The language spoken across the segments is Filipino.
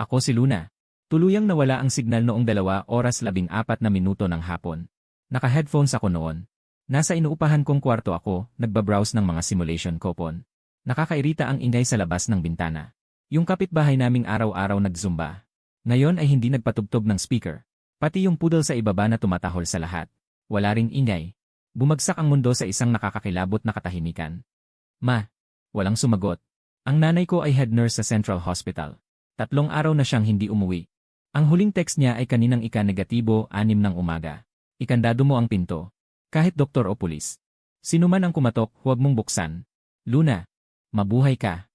Ako si Luna. Tuluyang nawala ang signal noong 2:14 ng hapon. Naka-headphones ako noon. Nasa inuupahan kong kwarto ako, nagbabrowse ng mga simulation coupon. Nakakairita ang ingay sa labas ng bintana. Yung kapitbahay naming araw-araw nagzumba. Ngayon ay hindi nagpatugtog ng speaker. Pati yung poodle sa ibaba na tumatahol sa lahat. Wala ring ingay. Bumagsak ang mundo sa isang nakakakilabot na katahimikan. Ma, walang sumagot. Ang nanay ko ay head nurse sa Central Hospital. 3 araw na siyang hindi umuwi. Ang huling text niya ay kaninang ika-negatibo, 6 ng umaga. Ikandado mo ang pinto. Kahit doktor o pulis. Sino man ang kumatok, huwag mong buksan. Luna, mabuhay ka.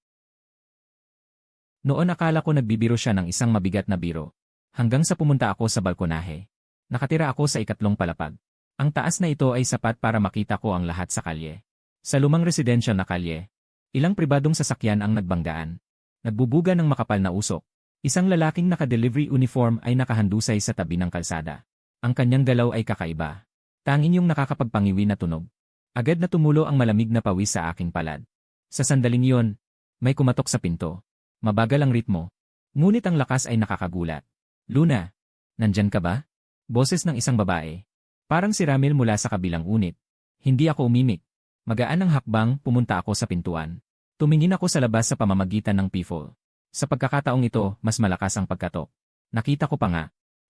Noon akala ko nagbibiro siya ng isang mabigat na biro. Hanggang sa pumunta ako sa balkonahe. Nakatira ako sa 2 palapag. Ang taas na ito ay sapat para makita ko ang lahat sa kalye. Sa lumang residential na kalye, ilang pribadong sasakyan ang nagbanggaan. Nagbubuga ng makapal na usok. Isang lalaking naka-delivery uniform ay nakahandusay sa tabi ng kalsada. Ang kanyang galaw ay kakaiba. Tanging yung nakakapagpangiwi na tunog. Agad na tumulo ang malamig na pawis sa aking palad. Sa sandaling iyon, may kumatok sa pinto. Mabagal ang ritmo. Ngunit ang lakas ay nakakagulat. Luna, nandyan ka ba? Boses ng isang babae. Parang si Ramil mula sa kabilang unit. Hindi ako umimik. Magaan ang hakbang, pumunta ako sa pintuan. Tumingin ako sa labas sa pamamagitan ng peephole. Sa pagkakataong ito, mas malakas ang pagkatok. Nakita ko pa nga.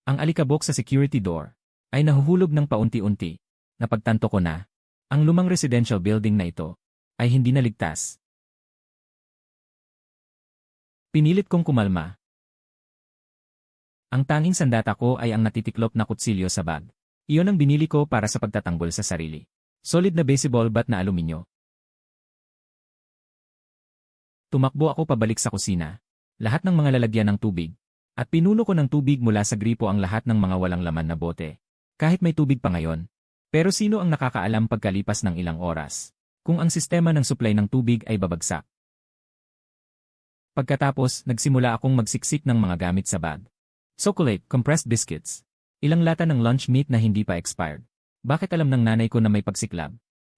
Ang alikabok sa security door ay nahuhulog ng paunti-unti. Napagtanto ko na, ang lumang residential building na ito ay hindi naligtas. Pinilit kong kumalma. Ang tanging sandata ko ay ang natitiklop na kutsilyo sa bag. Iyon ang binili ko para sa pagtatanggol sa sarili. Solid na baseball bat na aluminyo. Tumakbo ako pabalik sa kusina. Lahat ng mga lalagyan ng tubig. At pinuno ko ng tubig mula sa gripo ang lahat ng mga walang laman na bote. Kahit may tubig pa ngayon. Pero sino ang nakakaalam pagkalipas ng ilang oras? Kung ang sistema ng supply ng tubig ay babagsak. Pagkatapos, nagsimula akong magsiksik ng mga gamit sa bag. Chocolate, compressed biscuits. Ilang lata ng lunch meat na hindi pa expired. Bakit alam ng nanay ko na may pagsiklab?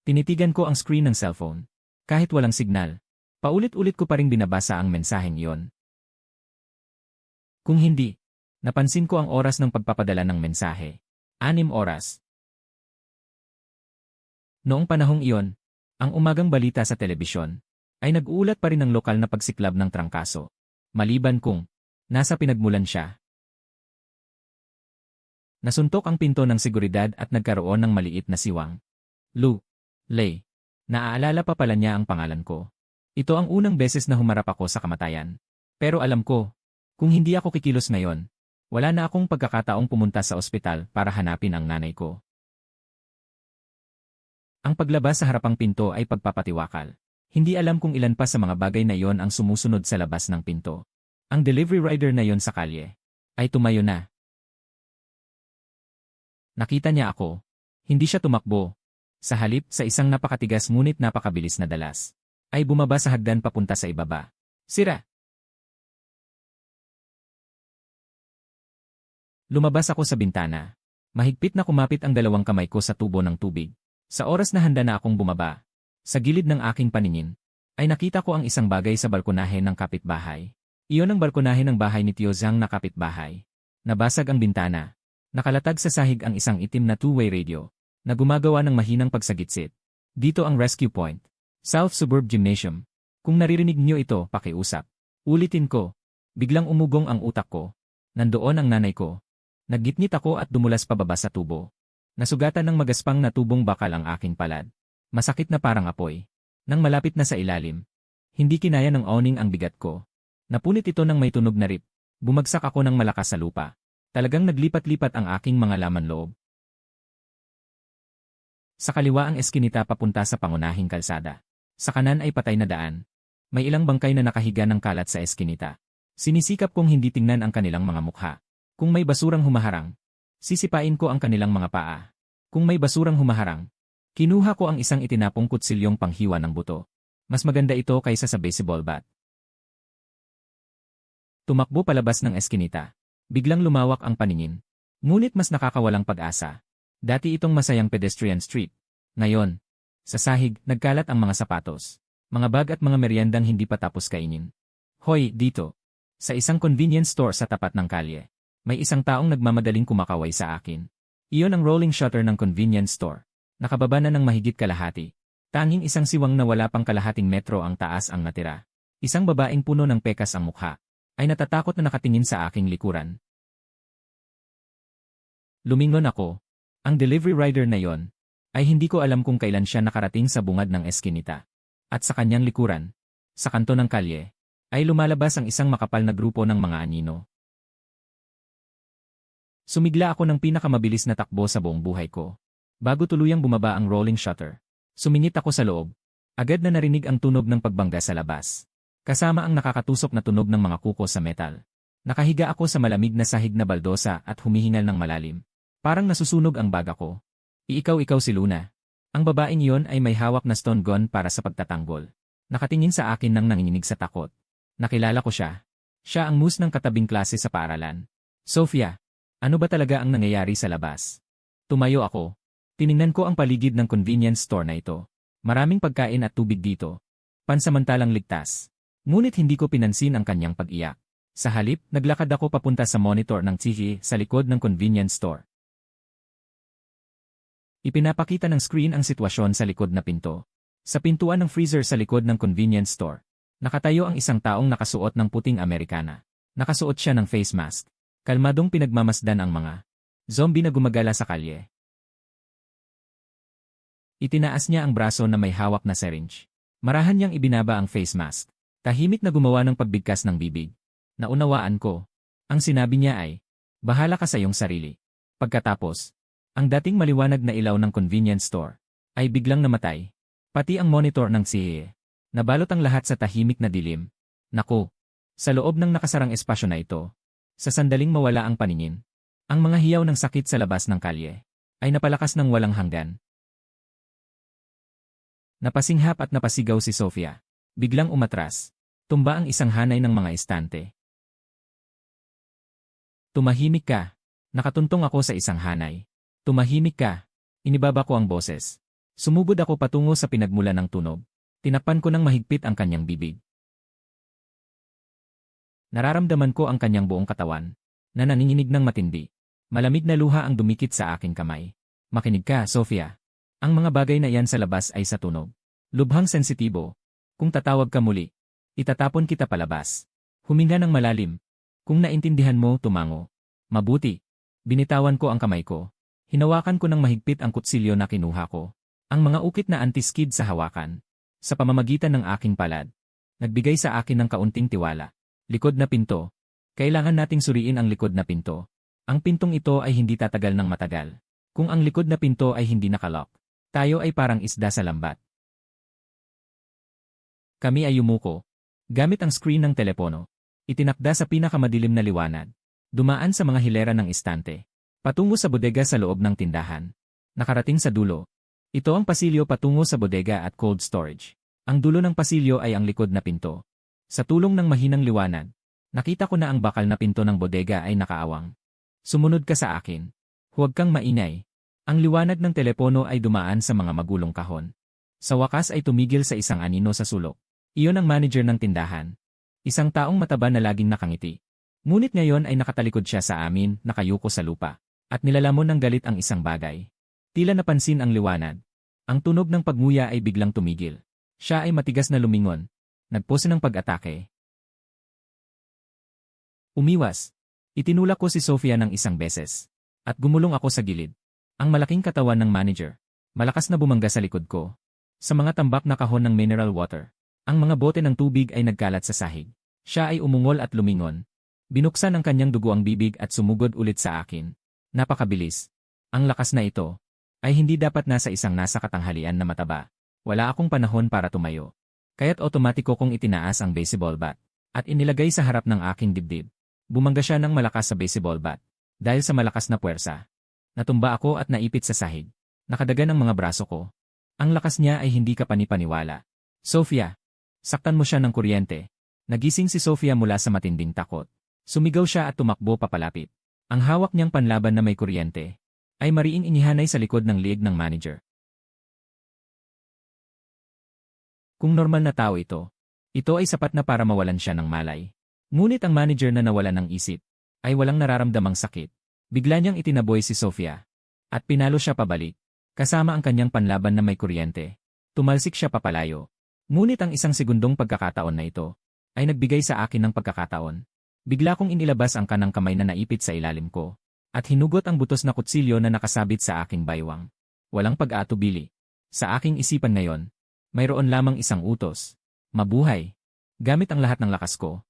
Tinitigan ko ang screen ng cellphone. Kahit walang signal. Paulit-ulit ko pa ring binabasa ang mensaheng iyon. Kung hindi, napansin ko ang oras ng pagpapadala ng mensahe. 6 oras. Noong panahong iyon, ang umagang balita sa telebisyon ay nag-uulat pa rin ng lokal na pagsiklab ng trangkaso. Maliban kung nasa pinagmulan siya. Nasuntok ang pinto ng seguridad at nagkaroon ng maliit na siwang. Lu. Lei. Naaalala pa pala niya ang pangalan ko. Ito ang unang beses na humarap ako sa kamatayan. Pero alam ko, kung hindi ako kikilos ngayon, wala na akong pagkakataong pumunta sa ospital para hanapin ang nanay ko. Ang paglabas sa harapang pinto ay pagpapatiwakal. Hindi alam kung ilan pa sa mga bagay na iyon ang sumusunod sa labas ng pinto. Ang delivery rider na iyon sa kalye ay tumayo na. Nakita niya ako. Hindi siya tumakbo. Sa halip, sa isang napakatigas ngunit napakabilis na dalas, ay bumaba sa hagdan papunta sa ibaba. Sira! Lumabas ako sa bintana. Mahigpit na kumapit ang 2 kamay ko sa tubo ng tubig. Sa oras na handa na akong bumaba, sa gilid ng aking paningin, ay nakita ko ang isang bagay sa balkonahe ng kapitbahay. Iyon ang balkonahe ng bahay ni Tio Zhang na kapitbahay. Nabasag ang bintana. Nakalatag sa sahig ang isang itim na two-way radio na gumagawa ng mahinang pagsagitsit. Dito ang rescue point. South Suburb Gymnasium. Kung naririnig niyo ito, pakiusap. Ulitin ko. Biglang umugong ang utak ko. Nandoon ang nanay ko. Naggitngit ako at dumulas pababa sa tubo. Nasugatan ng magaspang na tubong bakal ang aking palad. Masakit na parang apoy. Nang malapit na sa ilalim, hindi kinaya ng awning ang bigat ko. Napunit ito ng may tunog na rip. Bumagsak ako ng malakas sa lupa. Talagang naglipat-lipat ang aking mga laman loob. Sa kaliwa ang eskinita papunta sa pangunahing kalsada. Sa kanan ay patay na daan. May ilang bangkay na nakahiga ng kalat sa eskinita. Sinisikap kong hindi tingnan ang kanilang mga mukha. Kung may basurang humaharang, sisipain ko ang kanilang mga paa. Kung may basurang humaharang, kinuha ko ang isang itinapong kutsilyong panghiwa ng buto. Mas maganda ito kaysa sa baseball bat. Tumakbo palabas ng eskinita. Biglang lumawak ang paningin. Ngunit mas nakakawalang pag-asa. Dati itong masayang pedestrian street. Ngayon, sa sahig, nagkalat ang mga sapatos. Mga bag at mga meriendang hindi pa tapos kainin. Hoy, dito. Sa isang convenience store sa tapat ng kalye, may isang taong nagmamadaling kumakaway sa akin. Iyon ang rolling shutter ng convenience store. Nakababa na ng mahigit kalahati. Tanging isang siwang na wala pang kalahating metro ang taas ang natira. Isang babaeng puno ng pekas ang mukha. Ay natatakot na nakatingin sa aking likuran. Lumingon ako. Ang delivery rider na yon ay hindi ko alam kung kailan siya nakarating sa bungad ng eskinita. At sa kanyang likuran, sa kanto ng kalye, ay lumalabas ang isang makapal na grupo ng mga anino. Sumigla ako ng pinakamabilis na takbo sa buong buhay ko. Bago tuluyang bumaba ang rolling shutter, sumingit ako sa loob. Agad na narinig ang tunog ng pagbangga sa labas. Kasama ang nakakatusok na tunog ng mga kuko sa metal. Nakahiga ako sa malamig na sahig na baldosa at humihingal ng malalim. Parang nasusunog ang baga ko. Ikaw si Luna. Ang babaeng iyon ay may hawak na stone gun para sa pagtatanggol. Nakatingin sa akin nang nanginginig sa takot. Nakilala ko siya. Siya ang mus ng katabing klase sa paaralan. Sofia, ano ba talaga ang nangyayari sa labas? Tumayo ako. Tiningnan ko ang paligid ng convenience store na ito. Maraming pagkain at tubig dito. Pansamantalang ligtas. Ngunit hindi ko pinansin ang kanyang pag-iyak. Sa halip, naglakad ako papunta sa monitor ng TV sa likod ng convenience store. Ipinapakita ng screen ang sitwasyon sa likod na pinto. Sa pintuan ng freezer sa likod ng convenience store, nakatayo ang isang taong nakasuot ng puting Amerikana. Nakasuot siya ng face mask. Kalmadong pinagmamasdan ang mga zombie na gumagala sa kalye. Itinaas niya ang braso na may hawak na syringe. Marahan niyang ibinaba ang face mask. Tahimik na gumawa ng pagbigkas ng bibig. Naunawaan ko. Ang sinabi niya ay, bahala ka sa iyong sarili. Pagkatapos, ang dating maliwanag na ilaw ng convenience store ay biglang namatay. Pati ang monitor ng CE. Nabalot ang lahat sa tahimik na dilim. Naku, sa loob ng nakasarang espasyo na ito, sa sandaling mawala ang paningin, ang mga hiyaw ng sakit sa labas ng kalye ay napalakas ng walang hanggan. Napasinghap at napasigaw si Sofia. Biglang umatras. Tumba ang isang hanay ng mga estante. Tumahimik ka. Nakatuntong ako sa isang hanay. Tumahimik ka. Inibaba ko ang boses. Sumubod ako patungo sa pinagmulan ng tunog. Tinapan ko ng mahigpit ang kanyang bibig. Nararamdaman ko ang kanyang buong katawan, na nanginginig ng matindi. Malamig na luha ang dumikit sa aking kamay. Makinig ka, Sofia. Ang mga bagay na iyan sa labas ay sa tunog. Lubhang sensitibo. Kung tatawag ka muli, itatapon kita palabas. Huminga ng malalim. Kung naintindihan mo, tumango. Mabuti. Binitawan ko ang kamay ko. Hinawakan ko ng mahigpit ang kutsilyo na kinuha ko. Ang mga ukit na anti-skid sa hawakan. Sa pamamagitan ng aking palad, nagbigay sa akin ng kaunting tiwala. Likod na pinto. Kailangan nating suriin ang likod na pinto. Ang pintong ito ay hindi tatagal ng matagal. Kung ang likod na pinto ay hindi nakalock, tayo ay parang isda sa lambat. Kami ay yumuko. Gamit ang screen ng telepono. Itinakda sa pinakamadilim na liwanag. Dumaan sa mga hilera ng istante. Patungo sa bodega sa loob ng tindahan. Nakarating sa dulo. Ito ang pasilyo patungo sa bodega at cold storage. Ang dulo ng pasilyo ay ang likod na pinto. Sa tulong ng mahinang liwanag, nakita ko na ang bakal na pinto ng bodega ay nakaawang. Sumunod ka sa akin. Huwag kang maingay. Ang liwanag ng telepono ay dumaan sa mga magulong kahon. Sa wakas ay tumigil sa isang anino sa sulok. Iyon ang manager ng tindahan. Isang taong mataba na laging nakangiti. Ngunit ngayon ay nakatalikod siya sa amin, nakayuko sa lupa. At nilalamon ng galit ang isang bagay. Tila napansin ang liwanag. Ang tunog ng pagnguya ay biglang tumigil. Siya ay matigas na lumingon. Nagpose ng pag-atake. Umiwas. Itinulak ko si Sofia ng isang beses. At gumulong ako sa gilid. Ang malaking katawan ng manager. Malakas na bumangga sa likod ko. Sa mga tambak na kahon ng mineral water. Ang mga bote ng tubig ay nagkalat sa sahig. Siya ay umungol at lumingon. Binuksan ang kanyang dugo ang bibig at sumugod ulit sa akin. Napakabilis. Ang lakas na ito ay hindi dapat nasa isang nasa katanghalian na mataba. Wala akong panahon para tumayo. Kaya't otomatiko kong itinaas ang baseball bat at inilagay sa harap ng aking dibdib. Bumangga siya ng malakas sa baseball bat. Dahil sa malakas na puwersa, natumba ako at naipit sa sahig. Nakadagan ang mga braso ko. Ang lakas niya ay hindi kapanipaniwala. Sofia, saktan mo siya ng kuryente. Nagising si Sofia mula sa matinding takot. Sumigaw siya at tumakbo papalapit. Ang hawak niyang panlaban na may kuryente ay mariing inihanay sa likod ng liig ng manager. Kung normal na tao ito ay sapat na para mawalan siya ng malay. Ngunit ang manager na nawalan ng isip ay walang nararamdamang sakit. Bigla niyang itinaboy si Sofia at pinalo siya pabalik, kasama ang kanyang panlaban na may kuryente. Tumalsik siya papalayo. Ngunit ang isang segundong pagkakataon na ito ay nagbigay sa akin ng pagkakataon. Bigla kong inilabas ang kanang kamay na naipit sa ilalim ko at hinugot ang butos na kutsilyo na nakasabit sa aking baywang. Walang pag-aatubili. Sa aking isipan ngayon, mayroon lamang isang utos. Mabuhay. Gamit ang lahat ng lakas ko,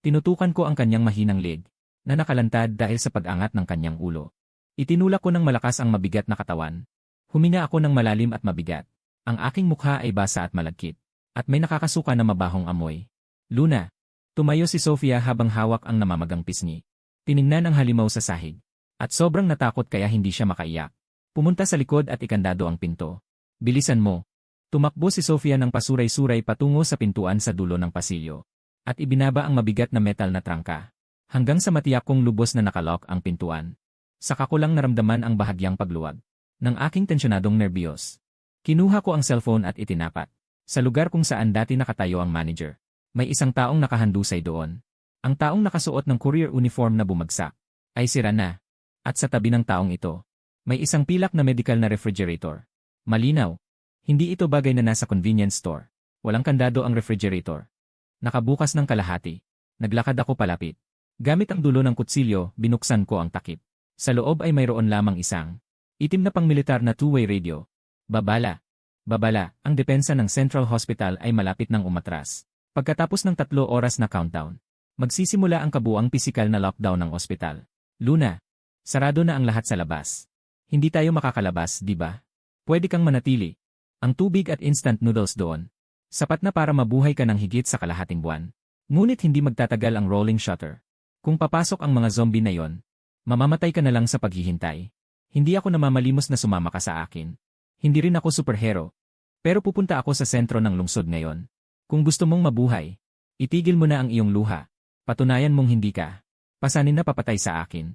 tinutukan ko ang kanyang mahinang leg na nakalantad dahil sa pag-angat ng kanyang ulo. Itinulak ko ng malakas ang mabigat na katawan. Huminga ako ng malalim at mabigat. Ang aking mukha ay basa at malagkit. At may nakakasuka na mabahong amoy. Luna. Tumayo si Sofia habang hawak ang namamagang pisngi. Tiningnan ang halimaw sa sahig. At sobrang natakot kaya hindi siya makaiyak. Pumunta sa likod at ikandado ang pinto. Bilisan mo. Tumakbo si Sofia ng pasuray-suray patungo sa pintuan sa dulo ng pasilyo. At ibinaba ang mabigat na metal na trangka. Hanggang sa matiyak kong lubos na nakalock ang pintuan. Saka ko lang naramdaman ang bahagyang pagluwag ng aking tensyonadong nerbiyos. Kinuha ko ang cellphone at itinapat. Sa lugar kung saan dati nakatayo ang manager, may isang taong nakahandusay doon. Ang taong nakasuot ng courier uniform na bumagsak ay sira na. At sa tabi ng taong ito, may isang pilak na medical na refrigerator. Malinaw. Hindi ito bagay na nasa convenience store. Walang kandado ang refrigerator. Nakabukas ng kalahati. Naglakad ako palapit. Gamit ang dulo ng kutsilyo, binuksan ko ang takip. Sa loob ay mayroon lamang isang itim na pangmilitar na two-way radio. Babala. Babala, ang depensa ng Central Hospital ay malapit ng umatras. Pagkatapos ng 3 oras na countdown, magsisimula ang kabuang pisikal na lockdown ng ospital. Luna, sarado na ang lahat sa labas. Hindi tayo makakalabas, di ba? Pwede kang manatili. Ang tubig at instant noodles doon. Sapat na para mabuhay ka ng higit sa kalahating buwan. Ngunit hindi magtatagal ang rolling shutter. Kung papasok ang mga zombie na yon, mamamatay ka na lang sa paghihintay. Hindi ako namamalimos na sumama ka sa akin. Hindi rin ako superhero. Pero pupunta ako sa sentro ng lungsod ngayon. Kung gusto mong mabuhay, itigil mo na ang iyong luha. Patunayan mong hindi ka. Pasanin na papatay sa akin.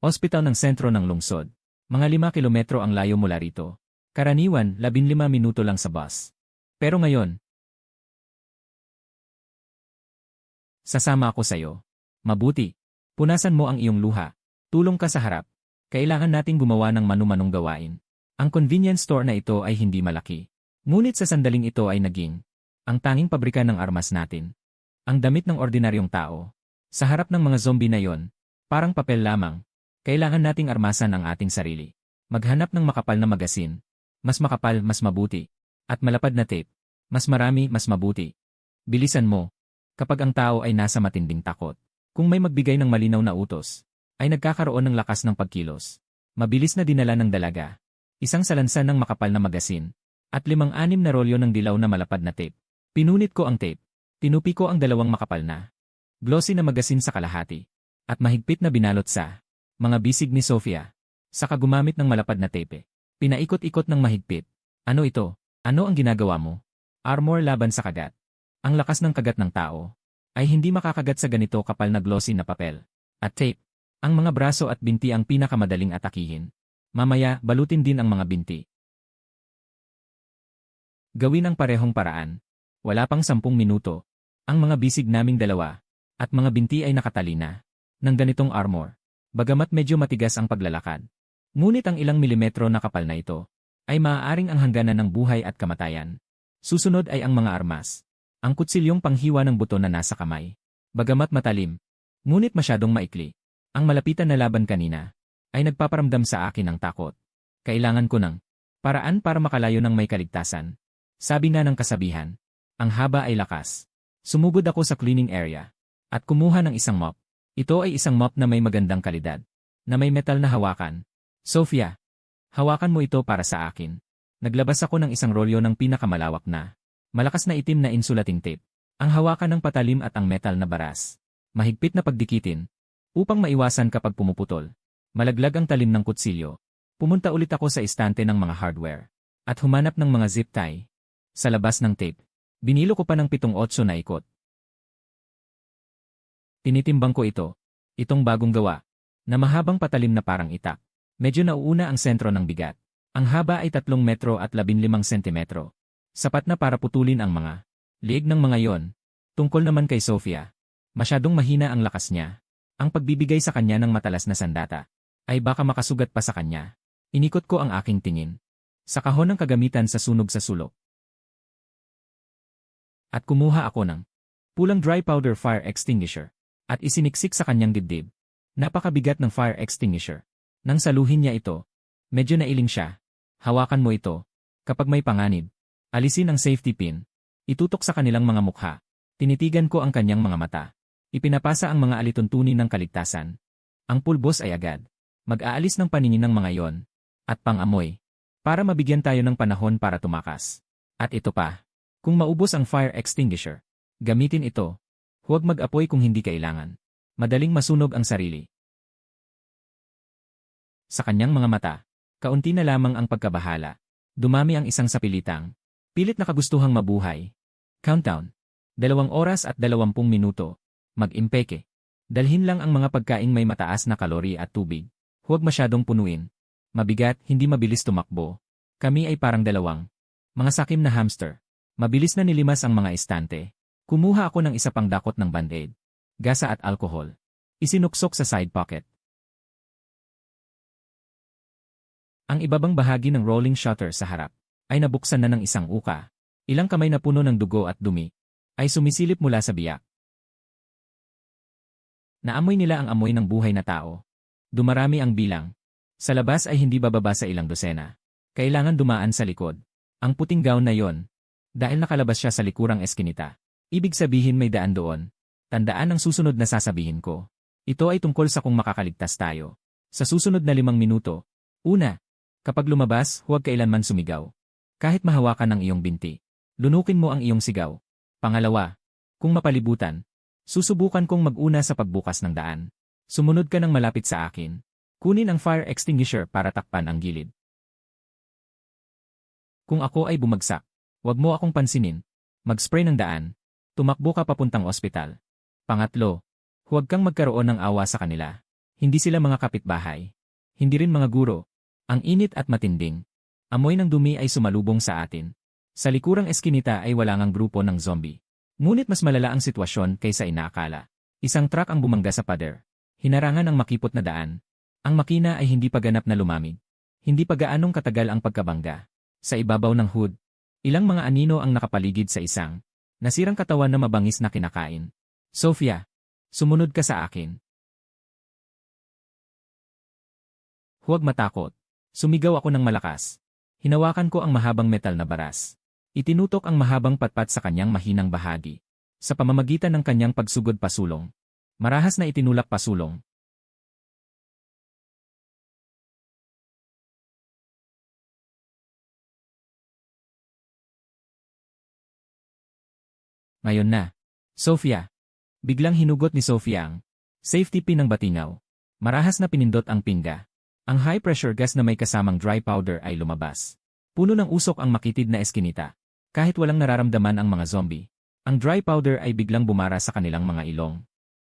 Ospital ng sentro ng lungsod. Mga 5 kilometro ang layo mula rito. Karaniwan, 15 minuto lang sa bus. Pero ngayon, sasama ako sa'yo. Mabuti. Punasan mo ang iyong luha. Tulong ka sa harap. Kailangan nating gumawa ng manu-manong gawain. Ang convenience store na ito ay hindi malaki. Ngunit sa sandaling ito ay naging ang tanging pabrika ng armas natin. Ang damit ng ordinaryong tao. Sa harap ng mga zombie na yon, parang papel lamang. Kailangan nating armasan ang ating sarili. Maghanap ng makapal na magasin. Mas makapal, mas mabuti. At malapad na tape. Mas marami, mas mabuti. Bilisan mo. Kapag ang tao ay nasa matinding takot. Kung may magbigay ng malinaw na utos, ay nagkakaroon ng lakas ng pagkilos. Mabilis na dinala ng dalaga. Isang salansan ng makapal na magasin. At 5-6 na rolyo ng dilaw na malapad na tape. Pinunit ko ang tape. Tinupi ko ang 2 makapal na glossy na magasin sa kalahati. At mahigpit na binalot sa mga bisig ni Sofia. Saka gumamit ng malapad na tape. Pinaikot-ikot ng mahigpit. Ano ito? Ano ang ginagawa mo? Armor laban sa kagat. Ang lakas ng kagat ng tao ay hindi makakagat sa ganito kapal na glossy na papel. At tape. Ang mga braso at binti ang pinakamadaling atakihin. Mamaya, balutin din ang mga binti. Gawin ang parehong paraan. Wala pang 10 minuto. Ang mga bisig naming 2 at mga binti ay nakatali na ng ganitong armor. Bagamat medyo matigas ang paglalakad. Ngunit ang ilang milimetro na kapal na ito ay maaaring ang hangganan ng buhay at kamatayan. Susunod ay ang mga armas. Ang kutsilyong panghiwa ng buto na nasa kamay. Bagamat matalim, ngunit masyadong maikli. Ang malapitan na laban kanina ay nagpaparamdam sa akin ng takot. Kailangan ko ng paraan para makalayo ng may kaligtasan. Sabi nga ng kasabihan, ang haba ay lakas. Sumugod ako sa cleaning area at kumuha ng isang mop. Ito ay isang mop na may magandang kalidad, na may metal na hawakan. Sofia, hawakan mo ito para sa akin. Naglabas ako ng isang rolyo ng pinakamalawak na malakas na itim na insulating tape. Ang hawakan ng patalim at ang metal na baras. Mahigpit na pagdikitin upang maiwasan kapag pumuputol. Malaglag ang talim ng kutsilyo. Pumunta ulit ako sa istante ng mga hardware at humanap ng mga zip tie. Sa labas ng tape, binilo ko pa ng 7-8 na ikot. Tinitimbang ko ito, itong bagong gawa, na mahabang patalim na parang itak. Medyo nauuna ang sentro ng bigat. Ang haba ay 3 metro at 15 sentimetro. Sapat na para putulin ang mga liig ng mga yon. Tungkol naman kay Sofia, masyadong mahina ang lakas niya. Ang pagbibigay sa kanya ng matalas na sandata ay baka makasugat pa sa kanya. Inikot ko ang aking tingin sa kahon ng kagamitan sa sunog sa sulok. At kumuha ako ng pulang dry powder fire extinguisher at isiniksik sa kanyang dibdib. Napakabigat ng fire extinguisher. Nang saluhin niya ito, medyo nailing siya. Hawakan mo ito. Kapag may panganib, alisin ang safety pin. Itutok sa kanilang mga mukha. Tinitigan ko ang kanyang mga mata. Ipinapasa ang mga alituntunin ng kaligtasan. Ang pulbos ay agad mag-aalis ng paningin ng mga yon at pang-amoy para mabigyan tayo ng panahon para tumakas. At ito pa, kung maubos ang fire extinguisher, gamitin ito. Huwag mag-apoy kung hindi kailangan. Madaling masunog ang sarili. Sa kanyang mga mata, kaunti na lamang ang pagkabahala. Dumami ang isang sapilitang pilit na kagustuhang mabuhay. Countdown. 2 oras at 20 minuto. Mag-impeke. Dalhin lang ang mga pagkaing may mataas na kalori at tubig. Huwag masyadong punuin. Mabigat, hindi mabilis tumakbo. Kami ay parang dalawang mga sakim na hamster. Mabilis na nilimas ang mga estante. Kumuha ako ng isa pang dakot ng band-aid, gasa at alkohol. Isinuksok sa side pocket. Ang ibabang bahagi ng rolling shutter sa harap ay nabuksan na ng isang uka. Ilang kamay na puno ng dugo at dumi ay sumisilip mula sa biyak. Naamoy nila ang amoy ng buhay na tao. Dumarami ang bilang. Sa labas ay hindi bababa sa ilang dosena. Kailangan dumaan sa likod. Ang puting gown na yon, dahil nakalabas siya sa likurang eskinita. Ibig sabihin may daan doon. Tandaan ang susunod na sasabihin ko. Ito ay tungkol sa kung makakaligtas tayo. Sa susunod na 5 minuto. Una, kapag lumabas, huwag kailanman sumigaw. Kahit mahawakan ang iyong binti, lunukin mo ang iyong sigaw. Pangalawa, kung mapalibutan, susubukan kong mag-una sa pagbukas ng daan. Sumunod ka ng malapit sa akin. Kunin ang fire extinguisher para takpan ang gilid. Kung ako ay bumagsak, huwag mo akong pansinin. Mag-spray ng daan. Tumakbo ka papuntang ospital. Pangatlo, huwag kang magkaroon ng awa sa kanila. Hindi sila mga kapitbahay. Hindi rin mga guro. Ang init at matinding. Amoy ng dumi ay sumalubong sa atin. Sa likurang eskinita ay wala ngang grupo ng zombie. Ngunit mas malala ang sitwasyon kaysa inaakala. Isang truck ang bumangga sa pader. Hinarangan ang makipot na daan. Ang makina ay hindi pa ganap na lumamig. Hindi pa gaanong katagal ang pagkabangga. Sa ibabaw ng hood, ilang mga anino ang nakapaligid sa isang nasirang katawan na mabangis na kinakain. Sofia, sumunod ka sa akin. Huwag matakot. Sumigaw ako ng malakas. Hinawakan ko ang mahabang metal na baras. Itinutok ang mahabang patpat sa kanyang mahinang bahagi. Sa pamamagitan ng kanyang pagsugod pasulong. Marahas na itinulak pasulong. Ngayon na. Sofia. Biglang hinugot ni Sofia ang safety pin ng batingaw. Marahas na pinindot ang pinga. Ang high-pressure gas na may kasamang dry powder ay lumabas. Puno ng usok ang makitid na eskinita. Kahit walang nararamdaman ang mga zombie, ang dry powder ay biglang bumara sa kanilang mga ilong.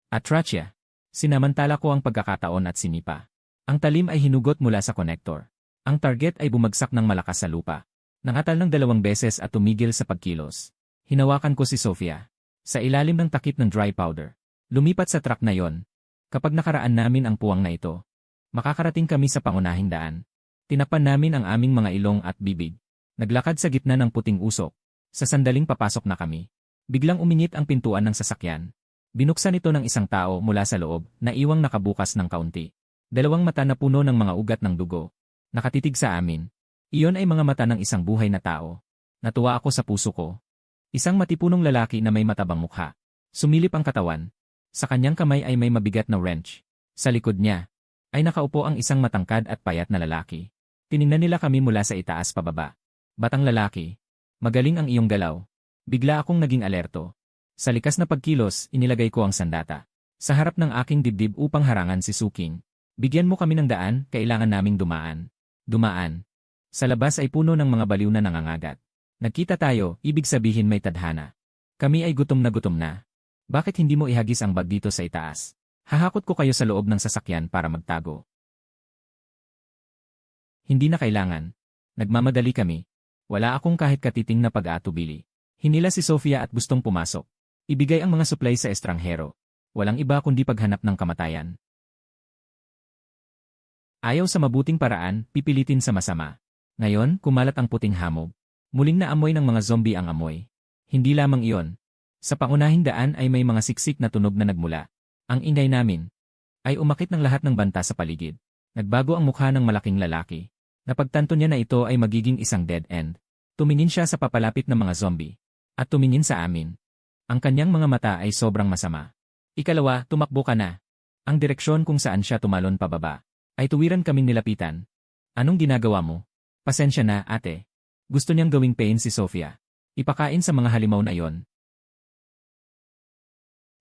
At trachea. Sinamantala ko ang pagkakataon at sinipa. Ang talim ay hinugot mula sa connector. Ang target ay bumagsak ng malakas sa lupa. Nangatal ng 2 beses at tumigil sa pagkilos. Hinawakan ko si Sofia. Sa ilalim ng takip ng dry powder. Lumipat sa truck na yon. Kapag nakaraan namin ang puwang na ito, makakarating kami sa pangunahing daan. Tinapan namin ang aming mga ilong at bibig. Naglakad sa gitna ng puting usok. Sa sandaling papasok na kami, biglang umingit ang pintuan ng sasakyan. Binuksan ito ng isang tao mula sa loob na iwang nakabukas ng kaunti. 2 mata na puno ng mga ugat ng dugo. Nakatitig sa amin. Iyon ay mga mata ng isang buhay na tao. Natuwa ako sa puso ko. Isang matipunong lalaki na may matabang mukha. Sumilip ang katawan. Sa kanyang kamay ay may mabigat na wrench. Sa likod niya ay nakaupo ang isang matangkad at payat na lalaki. Tiningnan nila kami mula sa itaas pababa. Batang lalaki, magaling ang iyong galaw. Bigla akong naging alerto. Sa likas na pagkilos, inilagay ko ang sandata sa harap ng aking dibdib upang harangan si Suking. Bigyan mo kami ng daan, kailangan naming dumaan. Dumaan. Sa labas ay puno ng mga baliw na nangangagat. Nagkita tayo, ibig sabihin may tadhana. Kami ay gutom na. Bakit hindi mo ihagis ang bag dito sa itaas? Hahakot ko kayo sa loob ng sasakyan para magtago. Hindi na kailangan. Nagmamadali kami. Wala akong kahit katiting na pag-aatubili. Hinila si Sofia at gustong pumasok. Ibigay ang mga supply sa estranghero. Walang iba kundi paghanap ng kamatayan. Ayaw sa mabuting paraan, pipilitin sa masama. Ngayon, kumalat ang puting hamog. Muling naamoy ng mga zombie ang amoy. Hindi lamang iyon. Sa pangunahing daan ay may mga siksik na tunog na nagmula. Ang ingay namin ay umakit ng lahat ng banta sa paligid. Nagbago ang mukha ng malaking lalaki. Napagtanto niya na ito ay magiging isang dead end. Tumingin siya sa papalapit ng mga zombie. At tumingin sa amin. Ang kanyang mga mata ay sobrang masama. Ikalawa, tumakbo ka na. Ang direksyon kung saan siya tumalon pababa ay tuwiran kaming nilapitan. Anong ginagawa mo? Pasensya na, ate. Gusto niyang gawing pain si Sofia. Ipakain sa mga halimaw na yon.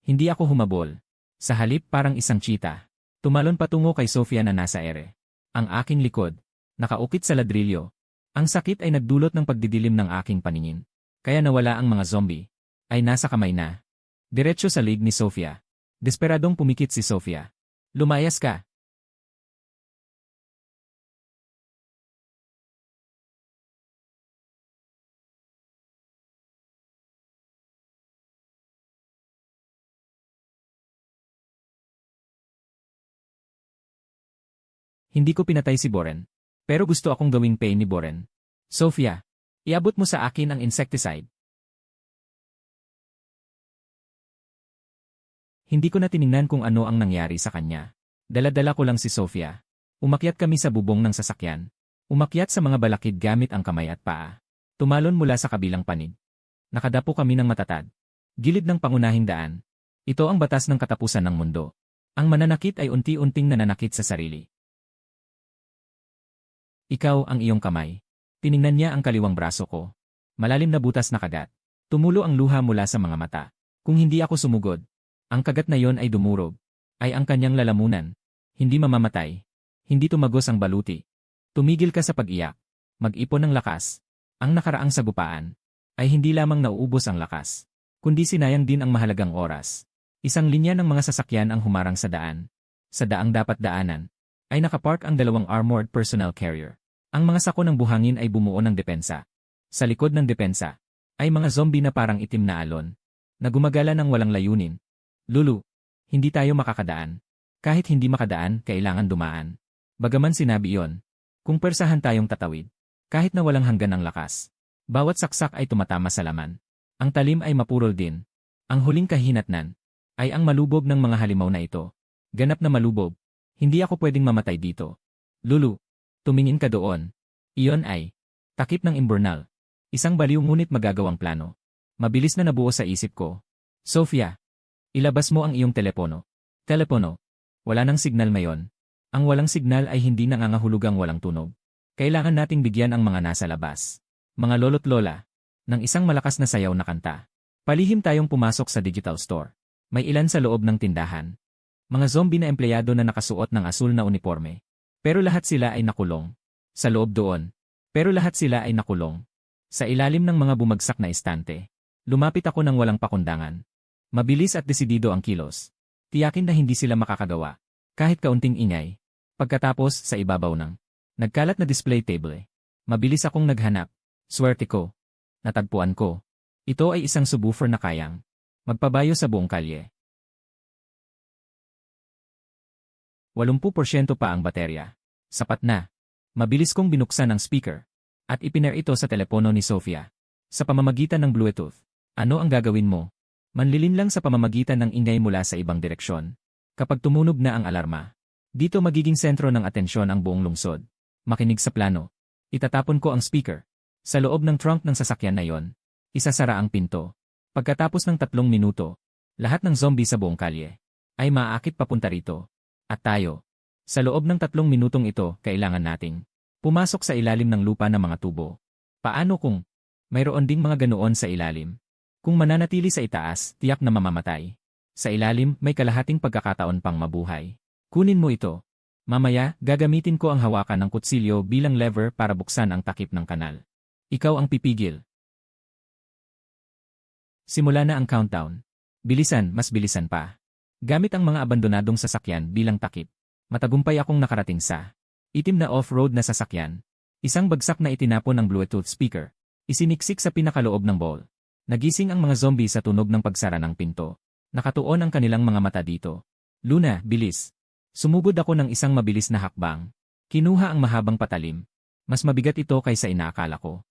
Hindi ako humabol. Sa halip parang isang cheetah. Tumalon patungo kay Sofia na nasa ere. Ang aking likod. Nakaukit sa ladrilyo. Ang sakit ay nagdulot ng pagdidilim ng aking paningin. Kaya nawala ang mga zombie. Ay nasa kamay na. Diretso sa leg ni Sofia. Desperadong pumikit si Sofia. Lumayas ka. Hindi ko pinatay si Boren. Pero gusto akong gawing pain ni Boren. Sofia, iabot mo sa akin ang insecticide. Hindi ko na tiningnan kung ano ang nangyari sa kanya. Dala-dala ko lang si Sofia. Umakyat kami sa bubong ng sasakyan. Umakyat sa mga balakid gamit ang kamay at paa. Tumalon mula sa kabilang panig. Nakadapo kami ng matatag. Gilid ng pangunahing daan. Ito ang batas ng katapusan ng mundo. Ang mananakit ay unti-unting nananakit sa sarili. Ikaw ang iyong kamay. Tiningnan niya ang kaliwang braso ko. Malalim na butas na kagat. Tumulo ang luha mula sa mga mata. Kung hindi ako sumugod, ang kagat na yon ay dumurog. Ay ang kanyang lalamunan. Hindi mamamatay. Hindi tumagos ang baluti. Tumigil ka sa pag-iyak. Mag-ipon ng lakas. Ang nakaraang sagupaan ay hindi lamang nauubos ang lakas, kundi sinayang din ang mahalagang oras. Isang linya ng mga sasakyan ang humarang sa daan. Sa daang dapat daanan ay nakapark ang dalawang armored personnel carrier. Ang mga sako ng buhangin ay bumuo ng depensa. Sa likod ng depensa ay mga zombie na parang itim na alon na gumagala ng walang layunin. Lulu, hindi tayo makakadaan. Kahit hindi makadaan, kailangan dumaan. Bagaman sinabi iyon, kung persahan tayong tatawid, kahit na walang hanggan ang lakas, bawat saksak ay tumatama sa laman. Ang talim ay mapurol din. Ang huling kahinatnan ay ang malubog ng mga halimaw na ito. Ganap na malubog. Hindi ako pwedeng mamatay dito. Lulu, tumingin ka doon. Iyon ay takip ng imburnal. Isang baliw ngunit magagawang plano. Mabilis na nabuo sa isip ko. Sofia, ilabas mo ang iyong telepono. Telepono. Wala nang signal mayon. Ang walang signal ay hindi nangangahulugang walang tunog. Kailangan nating bigyan ang mga nasa labas. Mga lolo't lola, ng isang malakas na sayaw na kanta. Palihim tayong pumasok sa digital store. May ilan sa loob ng tindahan. Mga zombie na empleyado na nakasuot ng asul na uniforme. Pero lahat sila ay nakulong. Sa loob doon. Pero lahat sila ay nakulong. Sa ilalim ng mga bumagsak na estante. Lumapit ako ng walang pakundangan. Mabilis at desidido ang kilos. Tiyakin na hindi sila makakagawa. Kahit kaunting ingay. Pagkatapos sa ibabaw ng nagkalat na display table. Mabilis akong naghanap. Swerte ko. Natagpuan ko. Ito ay isang subwoofer na kayang magpabayo sa buong kalye. 80% pa ang baterya. Sapat na. Mabilis kong binuksan ang speaker. At ipiner ito sa telepono ni Sofia. Sa pamamagitan ng Bluetooth. Ano ang gagawin mo? Manlilin lang sa pamamagitan ng ingay mula sa ibang direksyon. Kapag tumunog na ang alarma. Dito magiging sentro ng atensyon ang buong lungsod. Makinig sa plano. Itatapon ko ang speaker. Sa loob ng trunk ng sasakyan na yon. Isasara ang pinto. Pagkatapos ng 3 minuto, lahat ng zombie sa buong kalye ay maaakit papunta rito. At tayo. Sa loob ng 3 minutong ito, kailangan nating pumasok sa ilalim ng lupa ng mga tubo. Paano kung mayroon ding mga ganoon sa ilalim? Kung mananatili sa itaas, tiyak na mamamatay. Sa ilalim, may kalahating pagkakataon pang mabuhay. Kunin mo ito. Mamaya, gagamitin ko ang hawakan ng kutsilyo bilang lever para buksan ang takip ng kanal. Ikaw ang pipigil. Simula na ang countdown. Bilisan, mas bilisan pa. Gamit ang mga abandonadong sasakyan bilang takip. Matagumpay akong nakarating sa itim na off-road na sasakyan. Isang bagsak na itinapon ng Bluetooth speaker. Isiniksik sa pinakaloob ng bowl. Nagising ang mga zombie sa tunog ng pagsara ng pinto. Nakatuon ang kanilang mga mata dito. Luna, bilis. Sumugod ako ng isang mabilis na hakbang. Kinuha ang mahabang patalim. Mas mabigat ito kaysa inaakala ko.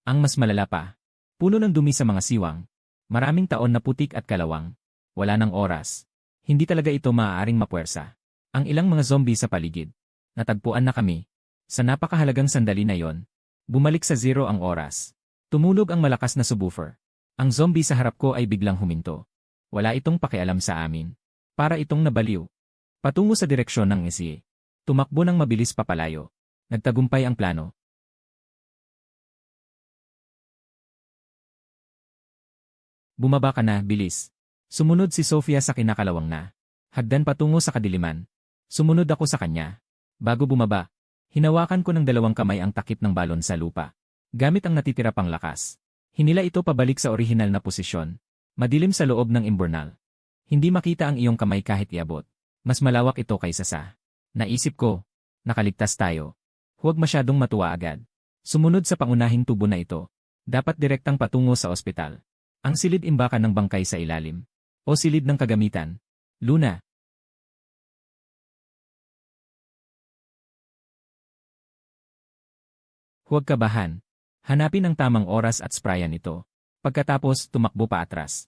Ang mas malala pa. Puno ng dumi sa mga siwang. Maraming taon na putik at kalawang. Wala ng oras. Hindi talaga ito maaaring mapuwersa. Ang ilang mga zombie sa paligid. Natagpuan na kami. Sa napakahalagang sandali na yon, bumalik sa zero ang oras. Tumulog ang malakas na subwoofer. Ang zombie sa harap ko ay biglang huminto. Wala itong pakialam sa amin. Para itong nabaliw. Patungo sa direksyon ng SE. Tumakbo ng mabilis papalayo. Nagtagumpay ang plano. Bumaba ka na, bilis. Sumunod si Sofia sa kinakalawang na. Hagdan patungo sa kadiliman. Sumunod ako sa kanya. Bago bumaba, hinawakan ko ng dalawang kamay ang takip ng balon sa lupa. Gamit ang natitira pang lakas. Hinila ito pabalik sa orihinal na posisyon. Madilim sa loob ng imburnal. Hindi makita ang iyong kamay kahit iabot. Mas malawak ito kaysa sa. Naisip ko, nakaligtas tayo. Huwag masyadong matuwa agad. Sumunod sa pangunahing tubo na ito. Dapat direktang patungo sa ospital. Ang silid imbakan ng bangkay sa ilalim. O silid ng kagamitan. Luna. Huwag kabahan. Hanapin ang tamang oras at sprayan ito. Pagkatapos, tumakbo pa atras.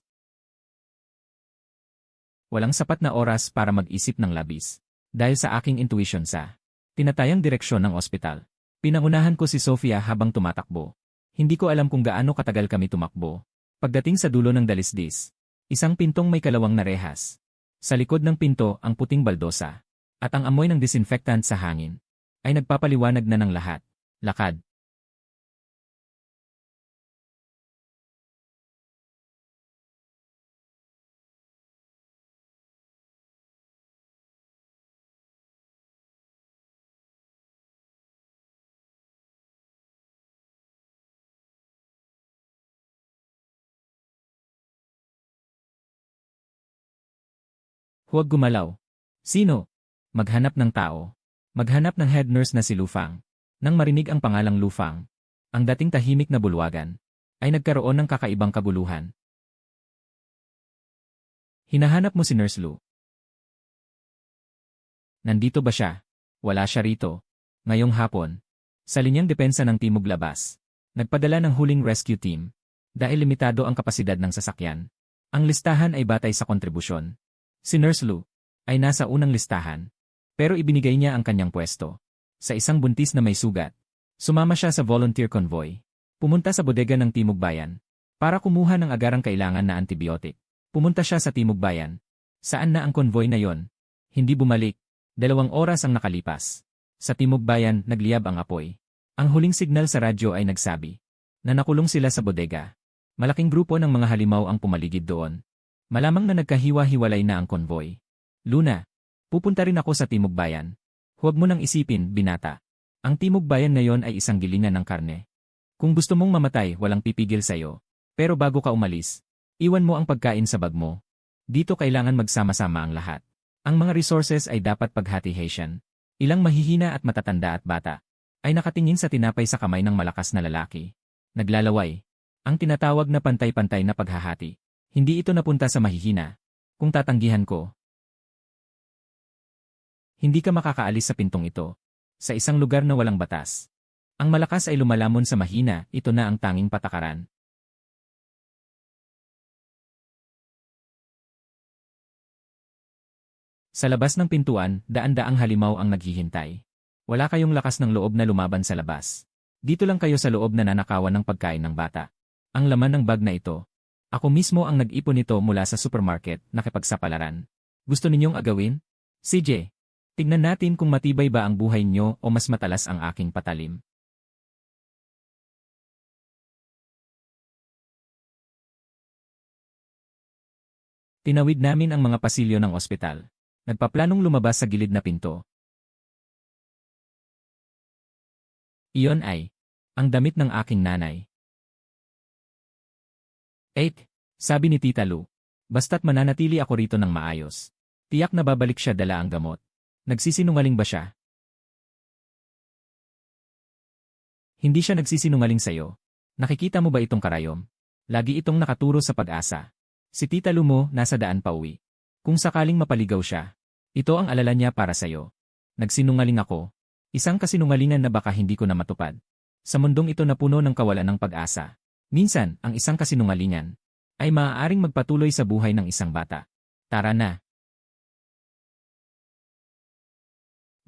Walang sapat na oras para mag-isip ng labis. Dahil sa aking intuition sa tinatayang direksyon ng ospital. Pinangunahan ko si Sofia habang tumatakbo. Hindi ko alam kung gaano katagal kami tumakbo. Pagdating sa dulo ng dalisdis, isang pintong may kalawang na rehas. Sa likod ng pinto ang puting baldosa. At ang amoy ng disinfectant sa hangin ay nagpapaliwanag na ng lahat. Lakad. Huwag gumalaw. Sino? Maghanap ng tao. Maghanap ng head nurse na si Lufang. Nang marinig ang pangalang Lufang, ang dating tahimik na bulwagan, ay nagkaroon ng kakaibang kaguluhan. Hinahanap mo si Nurse Lu. Nandito ba siya? Wala siya rito. Ngayong hapon, sa linyang depensa ng Timog Labas, nagpadala ng huling rescue team. Dahil limitado ang kapasidad ng sasakyan, ang listahan ay batay sa kontribusyon. Si Nurse Lu ay nasa unang listahan, pero ibinigay niya ang kanyang pwesto. Sa isang buntis na may sugat, sumama siya sa volunteer convoy. Pumunta sa bodega ng Timog Bayan para kumuha ng agarang kailangan na antibiotic. Pumunta siya sa Timog Bayan. Saan na ang convoy na yon? Hindi bumalik. 2 oras ang nakalipas. Sa Timog Bayan, nagliyab ang apoy. Ang huling signal sa radyo ay nagsabi na nakulong sila sa bodega. Malaking grupo ng mga halimaw ang pumaligid doon. Malamang na nagkahiwa-hiwalay na ang convoy. Luna, pupunta rin ako sa Timog Bayan. Huwag mo nang isipin, binata. Ang Timog Bayan ngayon ay isang gilingan ng karne. Kung gusto mong mamatay, walang pipigil sa'yo. Pero bago ka umalis, iwan mo ang pagkain sa bag mo. Dito kailangan magsama-sama ang lahat. Ang mga resources ay dapat paghati-hatian. Ilang mahihina at matatanda at bata ay nakatingin sa tinapay sa kamay ng malakas na lalaki. Naglalaway. Ang tinatawag na pantay-pantay na paghahati. Hindi ito napunta sa mahihina. Kung tatanggihan ko, hindi ka makakaalis sa pintong ito. Sa isang lugar na walang batas. Ang malakas ay lumalamon sa mahina, ito na ang tanging patakaran. Sa labas ng pintuan, daan-daang halimaw ang naghihintay. Wala kayong lakas ng loob na lumaban sa labas. Dito lang kayo sa loob na nanakawan ng pagkain ng bata. Ang laman ng bag na ito. Ako mismo ang nag-ipon nito mula sa supermarket, nakipagsapalaran. Gusto ninyong agawin? CJ, tignan natin kung matibay ba ang buhay nyo o mas matalas ang aking patalim. Tinawid namin ang mga pasilyo ng ospital. Nagpaplanong lumabas sa gilid na pinto. Iyon ay ang damit ng aking nanay. 8. Sabi ni Tita Lu. Basta't mananatili ako rito ng maayos. Tiyak na babalik siya dala ang gamot. Nagsisinungaling ba siya? Hindi siya nagsisinungaling sa'yo. Nakikita mo ba itong karayom? Lagi itong nakaturo sa pag-asa. Si Tita Lumo nasa daan pa uwi. Kung sakaling mapaligaw siya, ito ang alala niya para sa'yo. Nagsinungaling ako. Isang kasinungalingan na baka hindi ko na matupad. Sa mundong ito na puno ng kawalan ng pag-asa. Minsan, ang isang kasinungalingan ay maaaring magpatuloy sa buhay ng isang bata. Tara na.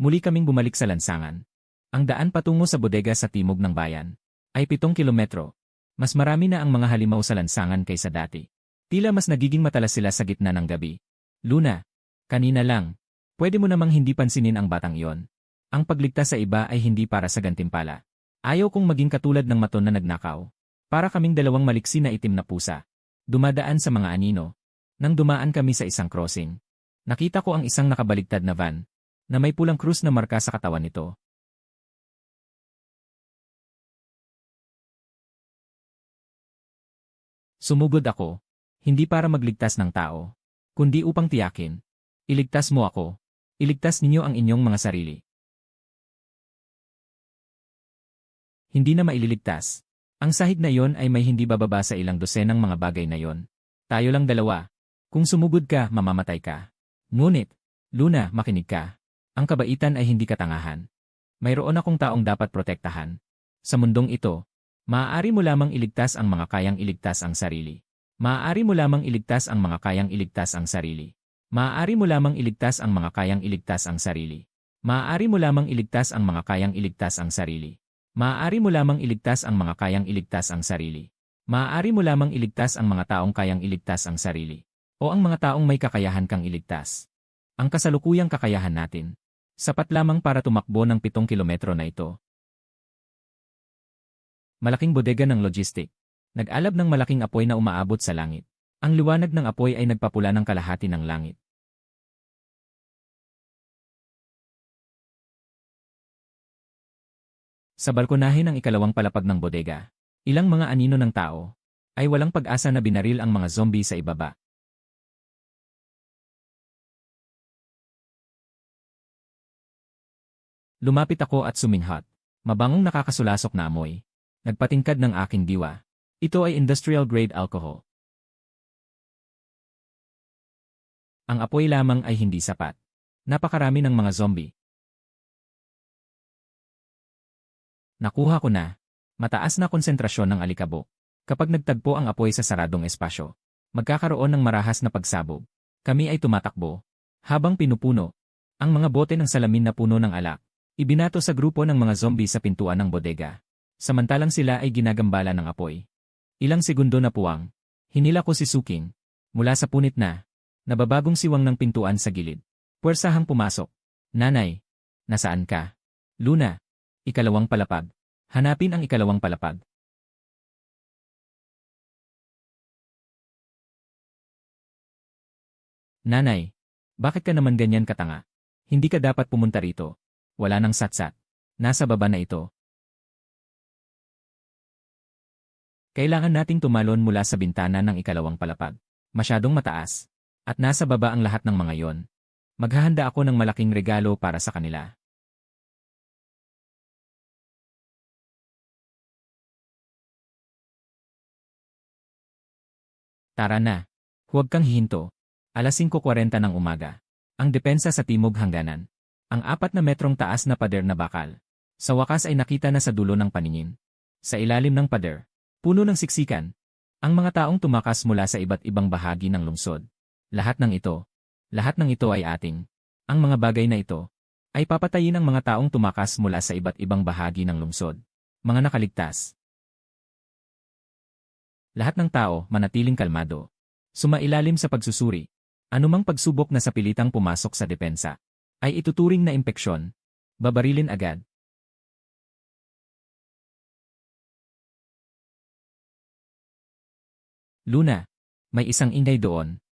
Muli kaming bumalik sa lansangan. Ang daan patungo sa bodega sa timog ng bayan ay 7 kilometro. Mas marami na ang mga halimaw sa lansangan kaysa dati. Tila mas nagiging matalas sila sa gitna ng gabi. Luna, kanina lang. Pwede mo namang hindi pansinin ang batang iyon. Ang pagligtas sa iba ay hindi para sa gantimpala. Ayaw kong maging katulad ng maton na nagnakaw. Para kaming dalawang maliksi na itim na pusa. Dumadaan sa mga anino. Nang dumaan kami sa isang crossing, nakita ko ang isang nakabaligtad na van na may pulang krus na marka sa katawan nito. Sumugod ako, hindi para magligtas ng tao, kundi upang tiyakin. Iligtas mo ako. Iligtas ninyo ang inyong mga sarili. Hindi na maililigtas. Ang sahig na yon ay may hindi bababa sa ilang dosenang mga bagay na yon. Tayo lang dalawa. Kung sumugod ka, mamamatay ka. Ngunit, Luna, makinig ka. Ang kabaitan ay hindi katangahan. Mayroon akong taong dapat protektahan. Sa mundong ito, maaari mo lamang iligtas ang mga kayang iligtas ang sarili. Maaari mo lamang iligtas ang mga kayang iligtas ang sarili. Maaari mo lamang iligtas ang mga kayang iligtas ang sarili. Maaari mo lamang iligtas ang mga kayang iligtas ang sarili. Maaari mo lamang iligtas ang mga kayang iligtas ang sarili. Maaari mo lamang iligtas ang mga taong kayang iligtas ang sarili. O ang mga taong may kakayahan kang iligtas. Ang kasalukuyang kakayahan natin. Sapat lamang para tumakbo ng 7 kilometro na ito. Malaking bodega ng logistic. Nag-alab ng malaking apoy na umaabot sa langit. Ang liwanag ng apoy ay nagpapula ng kalahati ng langit. Sa balkonahe ng ikalawang palapag ng bodega, ilang mga anino ng tao ay walang pag-asa na binaril ang mga zombie sa ibaba. Lumapit ako at suminghot. Mabangong nakakasulasok na amoy. Nagpatingkad ng aking diwa. Ito ay industrial-grade alcohol. Ang apoy lamang ay hindi sapat. Napakarami ng mga zombie. Nakuha ko na. Mataas na konsentrasyon ng alikabok. Kapag nagtagpo ang apoy sa saradong espasyo, magkakaroon ng marahas na pagsabog. Kami ay tumatakbo. Habang pinupuno, ang mga bote ng salamin na puno ng alak, ibinato sa grupo ng mga zombie sa pintuan ng bodega. Samantalang sila ay ginagambala ng apoy. Ilang segundo na puwang, hinila ko si Suking. Mula sa punit na, nababagong siwang ng pintuan sa gilid. Puwersahang pumasok. Nanay, nasaan ka? Luna, ikalawang palapag. Hanapin ang ikalawang palapag. Nanay, bakit ka naman ganyan katanga? Hindi ka dapat pumunta rito. Wala nang satsat. Nasa baba na ito. Kailangan nating tumalon mula sa bintana ng ikalawang palapag. Masyadong mataas. At nasa baba ang lahat ng mga yon. Maghahanda ako ng malaking regalo para sa kanila. Tara na. Huwag kang hihinto. 5:40 ng umaga. Ang depensa sa timog hangganan. Ang 4 na metrong taas na pader na bakal. Sa wakas ay nakita na sa dulo ng paningin. Sa ilalim ng pader, puno ng siksikan. Ang mga taong tumakas mula sa iba't ibang bahagi ng lungsod. Lahat ng ito ay ating. Ang mga bagay na ito ay papatayin ang mga taong tumakas mula sa iba't ibang bahagi ng lungsod. Mga nakaligtas. Lahat ng tao manatiling kalmado. Sumailalim sa pagsusuri. Anumang pagsubok na sa pilitang pumasok sa depensa ay ituturing na impeksyon. Babarilin agad. Luna, may isang ingay doon.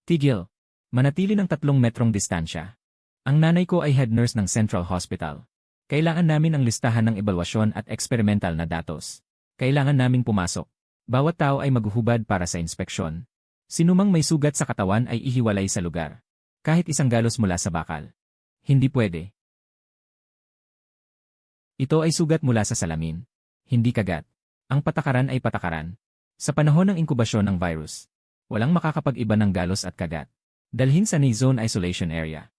Tigil. Manatili ng 3 metrong distansya. Ang nanay ko ay head nurse ng Central Hospital. Kailangan namin ang listahan ng ebalwasyon at experimental na datos. Kailangan naming pumasok. Bawat tao ay maghuhubad para sa inspeksyon. Sinumang may sugat sa katawan ay ihiwalay sa lugar. Kahit isang galos mula sa bakal. Hindi pwede. Ito ay sugat mula sa salamin. Hindi kagat. Ang patakaran ay patakaran. Sa panahon ng inkubasyon ng virus, walang makakapag-iba ng galos at kagat. Dalhin sa zone isolation area.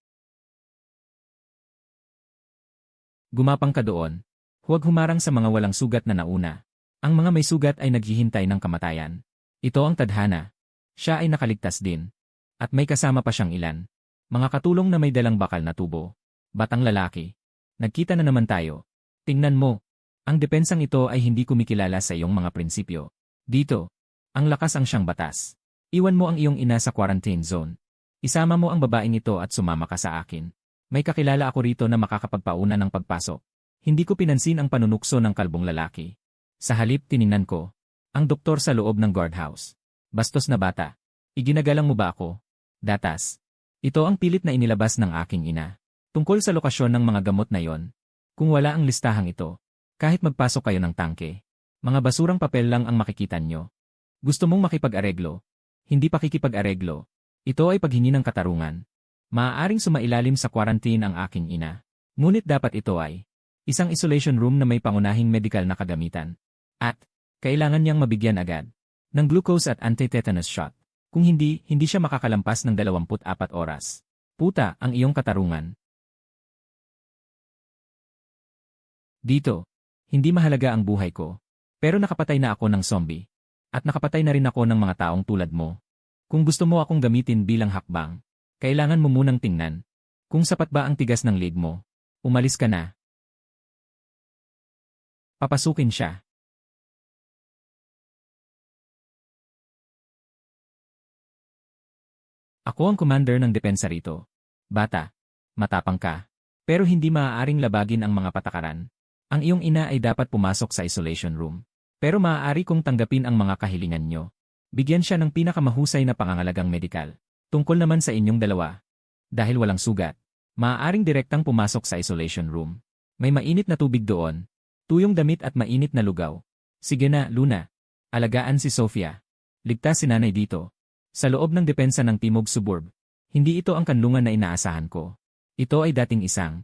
Gumapang ka doon. Huwag humarang sa mga walang sugat na nauna. Ang mga may sugat ay naghihintay ng kamatayan. Ito ang tadhana. Siya ay nakaligtas din. At may kasama pa siyang ilan. Mga katulong na may dalang bakal na tubo. Batang lalaki. Nagkita na naman tayo. Tingnan mo. Ang depensang ito ay hindi kumikilala sa iyong mga prinsipyo. Dito. Ang lakas ang siyang batas. Iwan mo ang iyong ina sa quarantine zone. Isama mo ang babaeng ito at sumama ka sa akin. May kakilala ako rito na makakapagpauna ng pagpasok. Hindi ko pinansin ang panunukso ng kalbong lalaki. Sa halip tiningnan ko. Ang doktor sa loob ng guardhouse. Bastos na bata. Iginagalang mo ba ako? Datas. Ito ang pilit na inilabas ng aking ina. Tungkol sa lokasyon ng mga gamot na yon. Kung wala ang listahang ito, kahit magpasok kayo ng tangke, mga basurang papel lang ang makikita nyo. Gusto mong makipag-areglo? Hindi pakikipag-areglo. Ito ay paghingi ng katarungan. Maaaring sumailalim sa quarantine ang aking ina. Ngunit dapat ito ay isang isolation room na may pangunahing medical na kagamitan. At kailangan niyang mabigyan agad ng glucose at anti-tetanus shot. Kung hindi siya makakalampas ng 24 oras. Puta ang iyong katarungan. Dito, hindi mahalaga ang buhay ko. Pero nakapatay na ako ng zombie. At nakapatay na rin ako ng mga taong tulad mo. Kung gusto mo akong gamitin bilang hakbang, kailangan mo munang tingnan kung sapat ba ang tigas ng leg mo. Umalis ka na. Papasukin siya. Ako ang commander ng depensa rito. Bata, matapang ka. Pero hindi maaaring labagin ang mga patakaran. Ang iyong ina ay dapat pumasok sa isolation room. Pero maaari kong tanggapin ang mga kahilingan nyo. Bigyan siya ng pinakamahusay na pangangalagang medikal. Tungkol naman sa inyong dalawa. Dahil walang sugat, maaaring direktang pumasok sa isolation room. May mainit na tubig doon. Tuyong damit at mainit na lugaw. Sige na, Luna. Alagaan si Sofia. Ligtas si nanay dito. Sa loob ng depensa ng Timog Suburb. Hindi ito ang kanlungan na inaasahan ko. Ito ay dating isang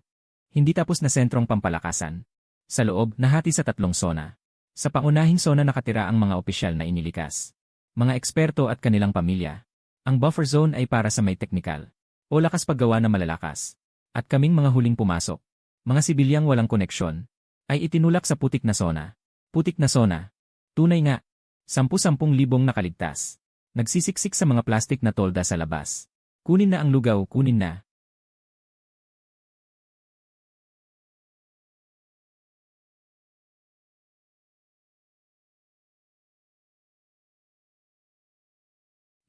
hindi tapos na sentrong pampalakasan. Sa loob, nahati sa 3 zona. Sa pangunahing zona nakatira ang mga opisyal na inilikas. Mga eksperto at kanilang pamilya. Ang buffer zone ay para sa may teknikal o lakas paggawa na malalakas. At kaming mga huling pumasok, mga sibilyang walang koneksyon, ay itinulak sa putik na zona. Putik na zona. Tunay nga, 10,000 nakaligtas. Nagsisiksik sa mga plastik na tolda sa labas. Kunin na ang lugaw, kunin na.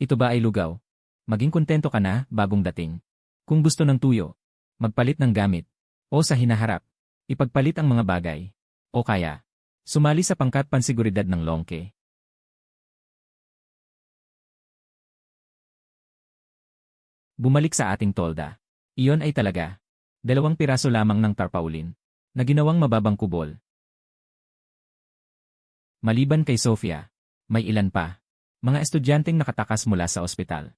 Ito ba ay lugaw? Maging kontento ka na, bagong dating. Kung gusto ng tuyo, magpalit ng gamit. O sa hinaharap, ipagpalit ang mga bagay. O kaya, sumali sa pangkat pansiguridad ng longke. Bumalik sa ating tolda. Iyon ay talaga 2 piraso lamang ng tarpaulin na ginawang mababang kubol. Maliban kay Sofia, may ilan pa. Mga estudyanteng nakatakas mula sa ospital.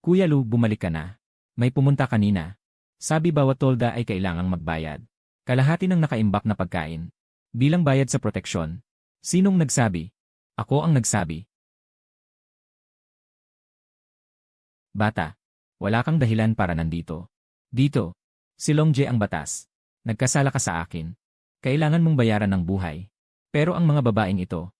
Kuya Lu, bumalik ka na. May pumunta kanina. Sabi bawat tolda ay kailangang magbayad. Kalahati ng nakaimbak na pagkain. Bilang bayad sa proteksyon. Sinong nagsabi? Ako ang nagsabi. Bata, wala kang dahilan para nandito. Dito, si Longje ang batas. Nagkasala ka sa akin. Kailangan mong bayaran ng buhay. Pero ang mga babaeng ito,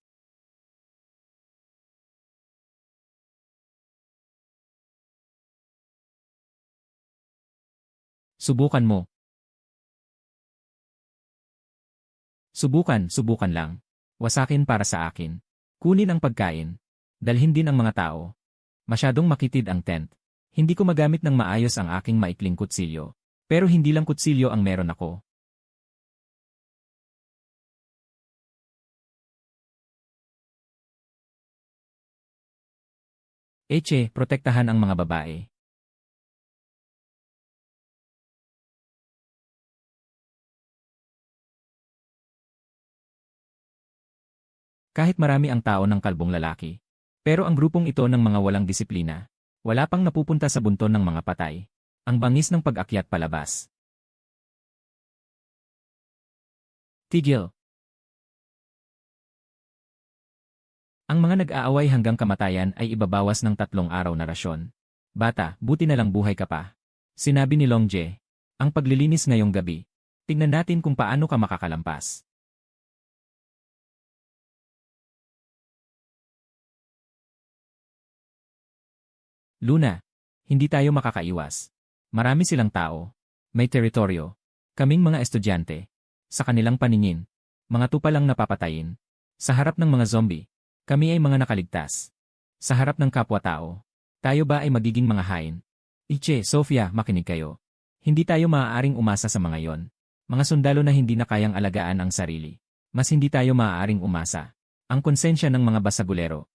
subukan mo. Subukan lang. Wasakin para sa akin. Kunin ang pagkain. Dalhin din ang mga tao. Masyadong makitid ang tent. Hindi ko magamit ng maayos ang aking maikling kutsilyo. Pero hindi lang kutsilyo ang meron ako. Eche, protektahan ang mga babae. Kahit marami ang tao ng kalbong lalaki. Pero ang grupong ito ng mga walang disiplina, wala pang napupunta sa bunton ng mga patay. Ang bangis ng pag-akyat palabas. Tigil. Ang mga nag-aaway hanggang kamatayan ay ibabawas ng 3 araw na rasyon. Bata, buti na lang buhay ka pa. Sinabi ni Long Jie. Ang paglilinis ngayong gabi. Tingnan natin kung paano ka makakalampas. Luna, hindi tayo makakaiwas. Marami silang tao. May teritoryo. Kaming mga estudyante. Sa kanilang paningin, mga tupa lang napapatayin. Sa harap ng mga zombie, kami ay mga nakaligtas. Sa harap ng kapwa-tao, tayo ba ay magiging mga hain? Iche, Sofia, makinig kayo. Hindi tayo maaaring umasa sa mga yon. Mga sundalo na hindi na kayang alagaan ang sarili. Mas hindi tayo maaaring umasa. Ang konsensya ng mga basagulero.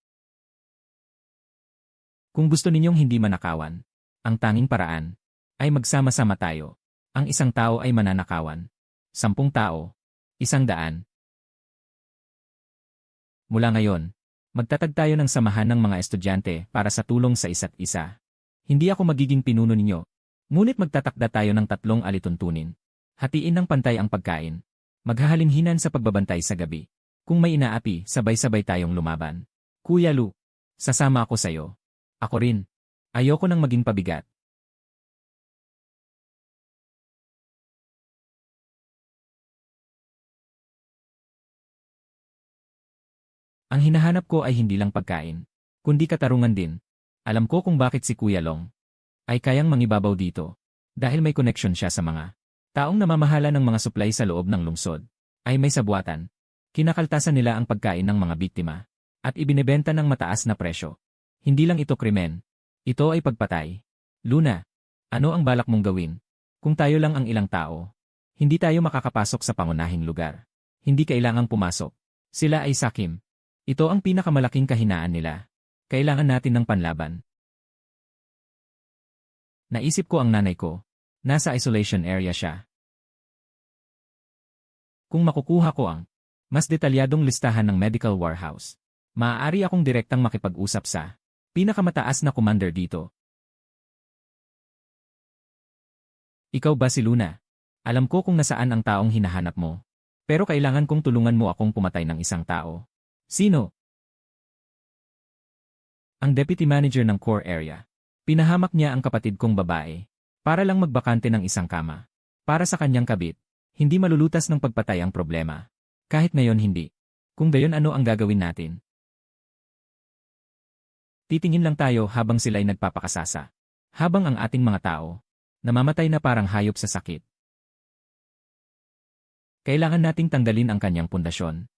Kung gusto ninyong hindi manakawan, ang tanging paraan ay magsama-sama tayo. Ang isang tao ay mananakawan. 10 tao. 100. Mula ngayon, magtatag tayo ng samahan ng mga estudyante para sa tulong sa isa't isa. Hindi ako magiging pinuno ninyo. Ngunit magtatakda tayo ng 3 alituntunin. Hatiin ng pantay ang pagkain. Maghahalinghinan sa pagbabantay sa gabi. Kung may inaapi, sabay-sabay tayong lumaban. Kuya Lu, sasama ako sa'yo. Ako rin. Ayoko nang maging pabigat. Ang hinahanap ko ay hindi lang pagkain, kundi katarungan din. Alam ko kung bakit si Kuya Long ay kayang mangibabaw dito. Dahil may connection siya sa mga taong namamahala ng mga supply sa loob ng lungsod. Ay may sabuatan. Kinakaltasan nila ang pagkain ng mga biktima at ibinebenta ng mataas na presyo. Hindi lang ito krimen. Ito ay pagpatay. Luna, ano ang balak mong gawin? Kung tayo lang ang ilang tao, hindi tayo makakapasok sa pangunahing lugar. Hindi kailangang pumasok. Sila ay sakim. Ito ang pinakamalaking kahinaan nila. Kailangan natin ng panlaban. Naisip ko ang nanay ko. Nasa isolation area siya. Kung makukuha ko ang mas detalyadong listahan ng medical warehouse, maaari akong direktang makipag-usap sa pinakamataas na commander dito. Ikaw ba si Luna? Alam ko kung nasaan ang taong hinahanap mo. Pero kailangan kong tulungan mo akong pumatay ng isang tao. Sino? Ang deputy manager ng core area. Pinahamak niya ang kapatid kong babae para lang magbakante ng isang kama. Para sa kanyang kabit, hindi malulutas ng pagpatay ang problema. Kahit ngayon hindi. Kung gayon ano ang gagawin natin? Titingin lang tayo habang sila'y nagpapakasasa. Habang ang ating mga tao namamatay na parang hayop sa sakit. Kailangan nating tanggalin ang kanyang pundasyon.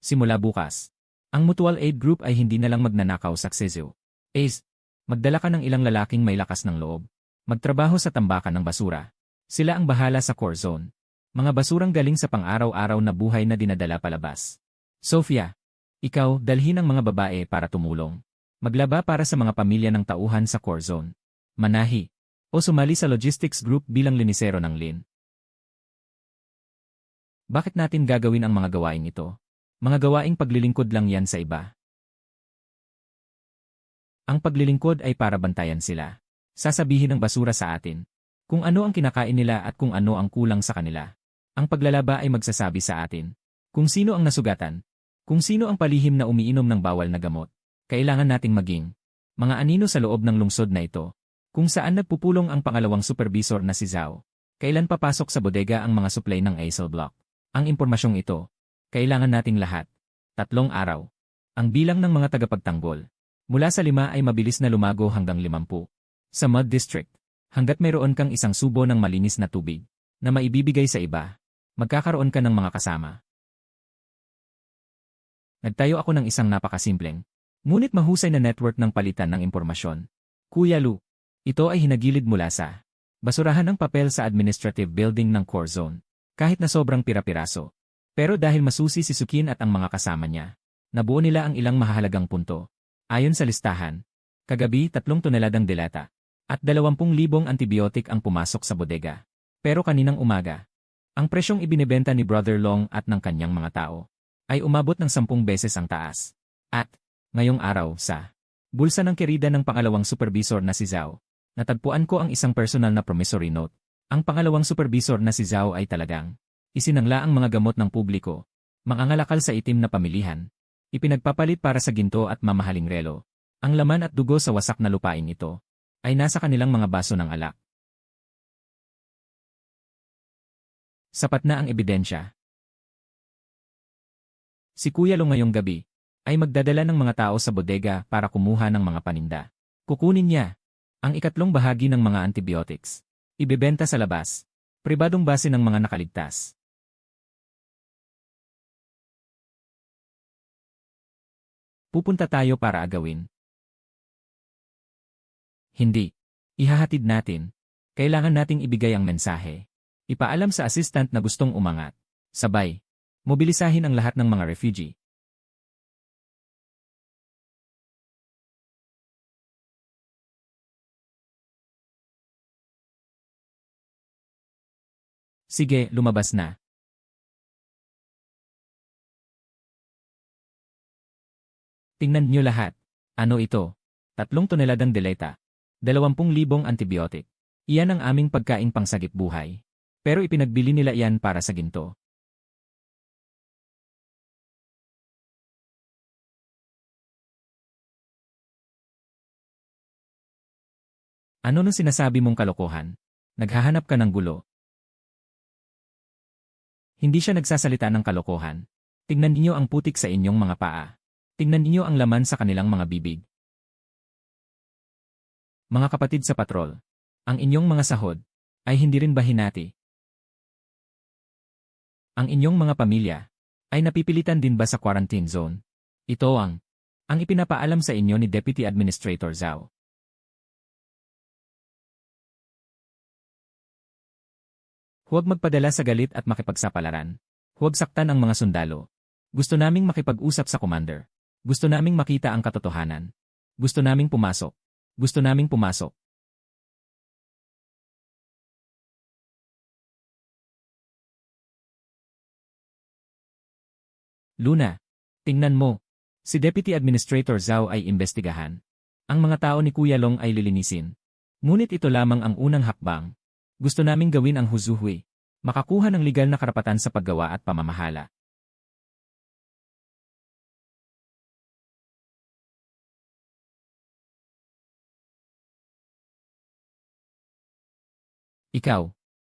Simula bukas, ang Mutual Aid Group ay hindi na lang magnanakaw sa Xizhu. Ace, magdala ka ng ilang lalaking may lakas ng loob. Magtrabaho sa tambakan ng basura. Sila ang bahala sa core zone. Mga basurang galing sa pang-araw-araw na buhay na dinadala palabas. Sofia, ikaw dalhin ang mga babae para tumulong. Maglaba para sa mga pamilya ng tauhan sa core zone. Manahi, o sumali sa logistics group bilang linisero ng Lin. Bakit natin gagawin ang mga gawain ito? Mga gawaing paglilingkod lang yan sa iba. Ang paglilingkod ay para bantayan sila. Sasabihin ng basura sa atin kung ano ang kinakain nila at kung ano ang kulang sa kanila. Ang paglalaba ay magsasabi sa atin kung sino ang nasugatan, kung sino ang palihim na umiinom ng bawal na gamot. Kailangan nating maging mga anino sa loob ng lungsod na ito, kung saan nagpupulong ang pangalawang supervisor na si Zhao. Kailan papasok sa bodega ang mga supply ng Aisle Block? Ang impormasyong ito, kailangan nating lahat. 3 araw. Ang bilang ng mga tagapagtanggol mula sa 5 ay mabilis na lumago hanggang 50. Sa Mud District, hanggat mayroon kang isang subo ng malinis na tubig na maibibigay sa iba, magkakaroon ka ng mga kasama. Nagtayo ako ng isang napakasimpleng, ngunit mahusay na network ng palitan ng impormasyon. Kuya Lu, ito ay hinagilid mula sa basurahan ng papel sa administrative building ng core zone, kahit na sobrang pira-piraso. Pero dahil masusi si Sukin at ang mga kasama niya, nabuo nila ang ilang mahahalagang punto. Ayon sa listahan, kagabi 3 toneladang delata at 20,000 antibiotic ang pumasok sa bodega. Pero kaninang umaga, ang presyong ibinebenta ni Brother Long at ng kanyang mga tao ay umabot ng 10 beses ang taas. At, ngayong araw sa bulsa ng kerida ng pangalawang supervisor na si Zhao, natagpuan ko ang isang personal na promissory note. Ang pangalawang supervisor na si Zhao ay talagang isinangla ang mga gamot ng publiko, mangangalakal sa itim na pamilihan, ipinagpapalit para sa ginto at mamahaling relo. Ang laman at dugo sa wasak na lupain ito ay nasa kanilang mga baso ng alak. Sapat na ang ebidensya. Si Kuya Long ngayong gabi ay magdadala ng mga tao sa bodega para kumuha ng mga paninda. Kukunin niya ang ikatlong bahagi ng mga antibiotics. Ibebenta sa labas. Pribadong base ng mga nakaligtas. Pupunta tayo para agawin. Hindi. Ihahatid natin. Kailangan nating ibigay ang mensahe. Ipaalam sa assistant na gustong umangat. Sabay. Mobilisahin ang lahat ng mga refugee. Sige, lumabas na. Tingnan niyo lahat. Ano ito? 3 toneladang deleta. 20,000 antibiotic. Iyan ang aming pagkain pangsagip buhay. Pero ipinagbili nila iyan para sa ginto. Ano nung sinasabi mong kalokohan? Naghahanap ka ng gulo. Hindi siya nagsasalita ng kalokohan. Tingnan niyo ang putik sa inyong mga paa. Tingnan niyo ang laman sa kanilang mga bibig. Mga kapatid sa patrol, ang inyong mga sahod ay hindi rin ba hinati? Ang inyong mga pamilya ay napipilitan din ba sa quarantine zone? Ito ang ipinapaalam sa inyo ni Deputy Administrator Zhao. Huwag magpadala sa galit at makipagsapalaran. Huwag saktan ang mga sundalo. Gusto naming makipag-usap sa commander. Gusto naming makita ang katotohanan. Gusto naming pumasok. Gusto naming pumasok. Luna, tingnan mo. Si Deputy Administrator Zhao ay imbestigahan. Ang mga tao ni Kuya Long ay lilinisin. Ngunit ito lamang ang unang hakbang. Gusto naming gawin ang huzuhui. Makakuha ng legal na karapatan sa paggawa at pamamahala. Ikaw,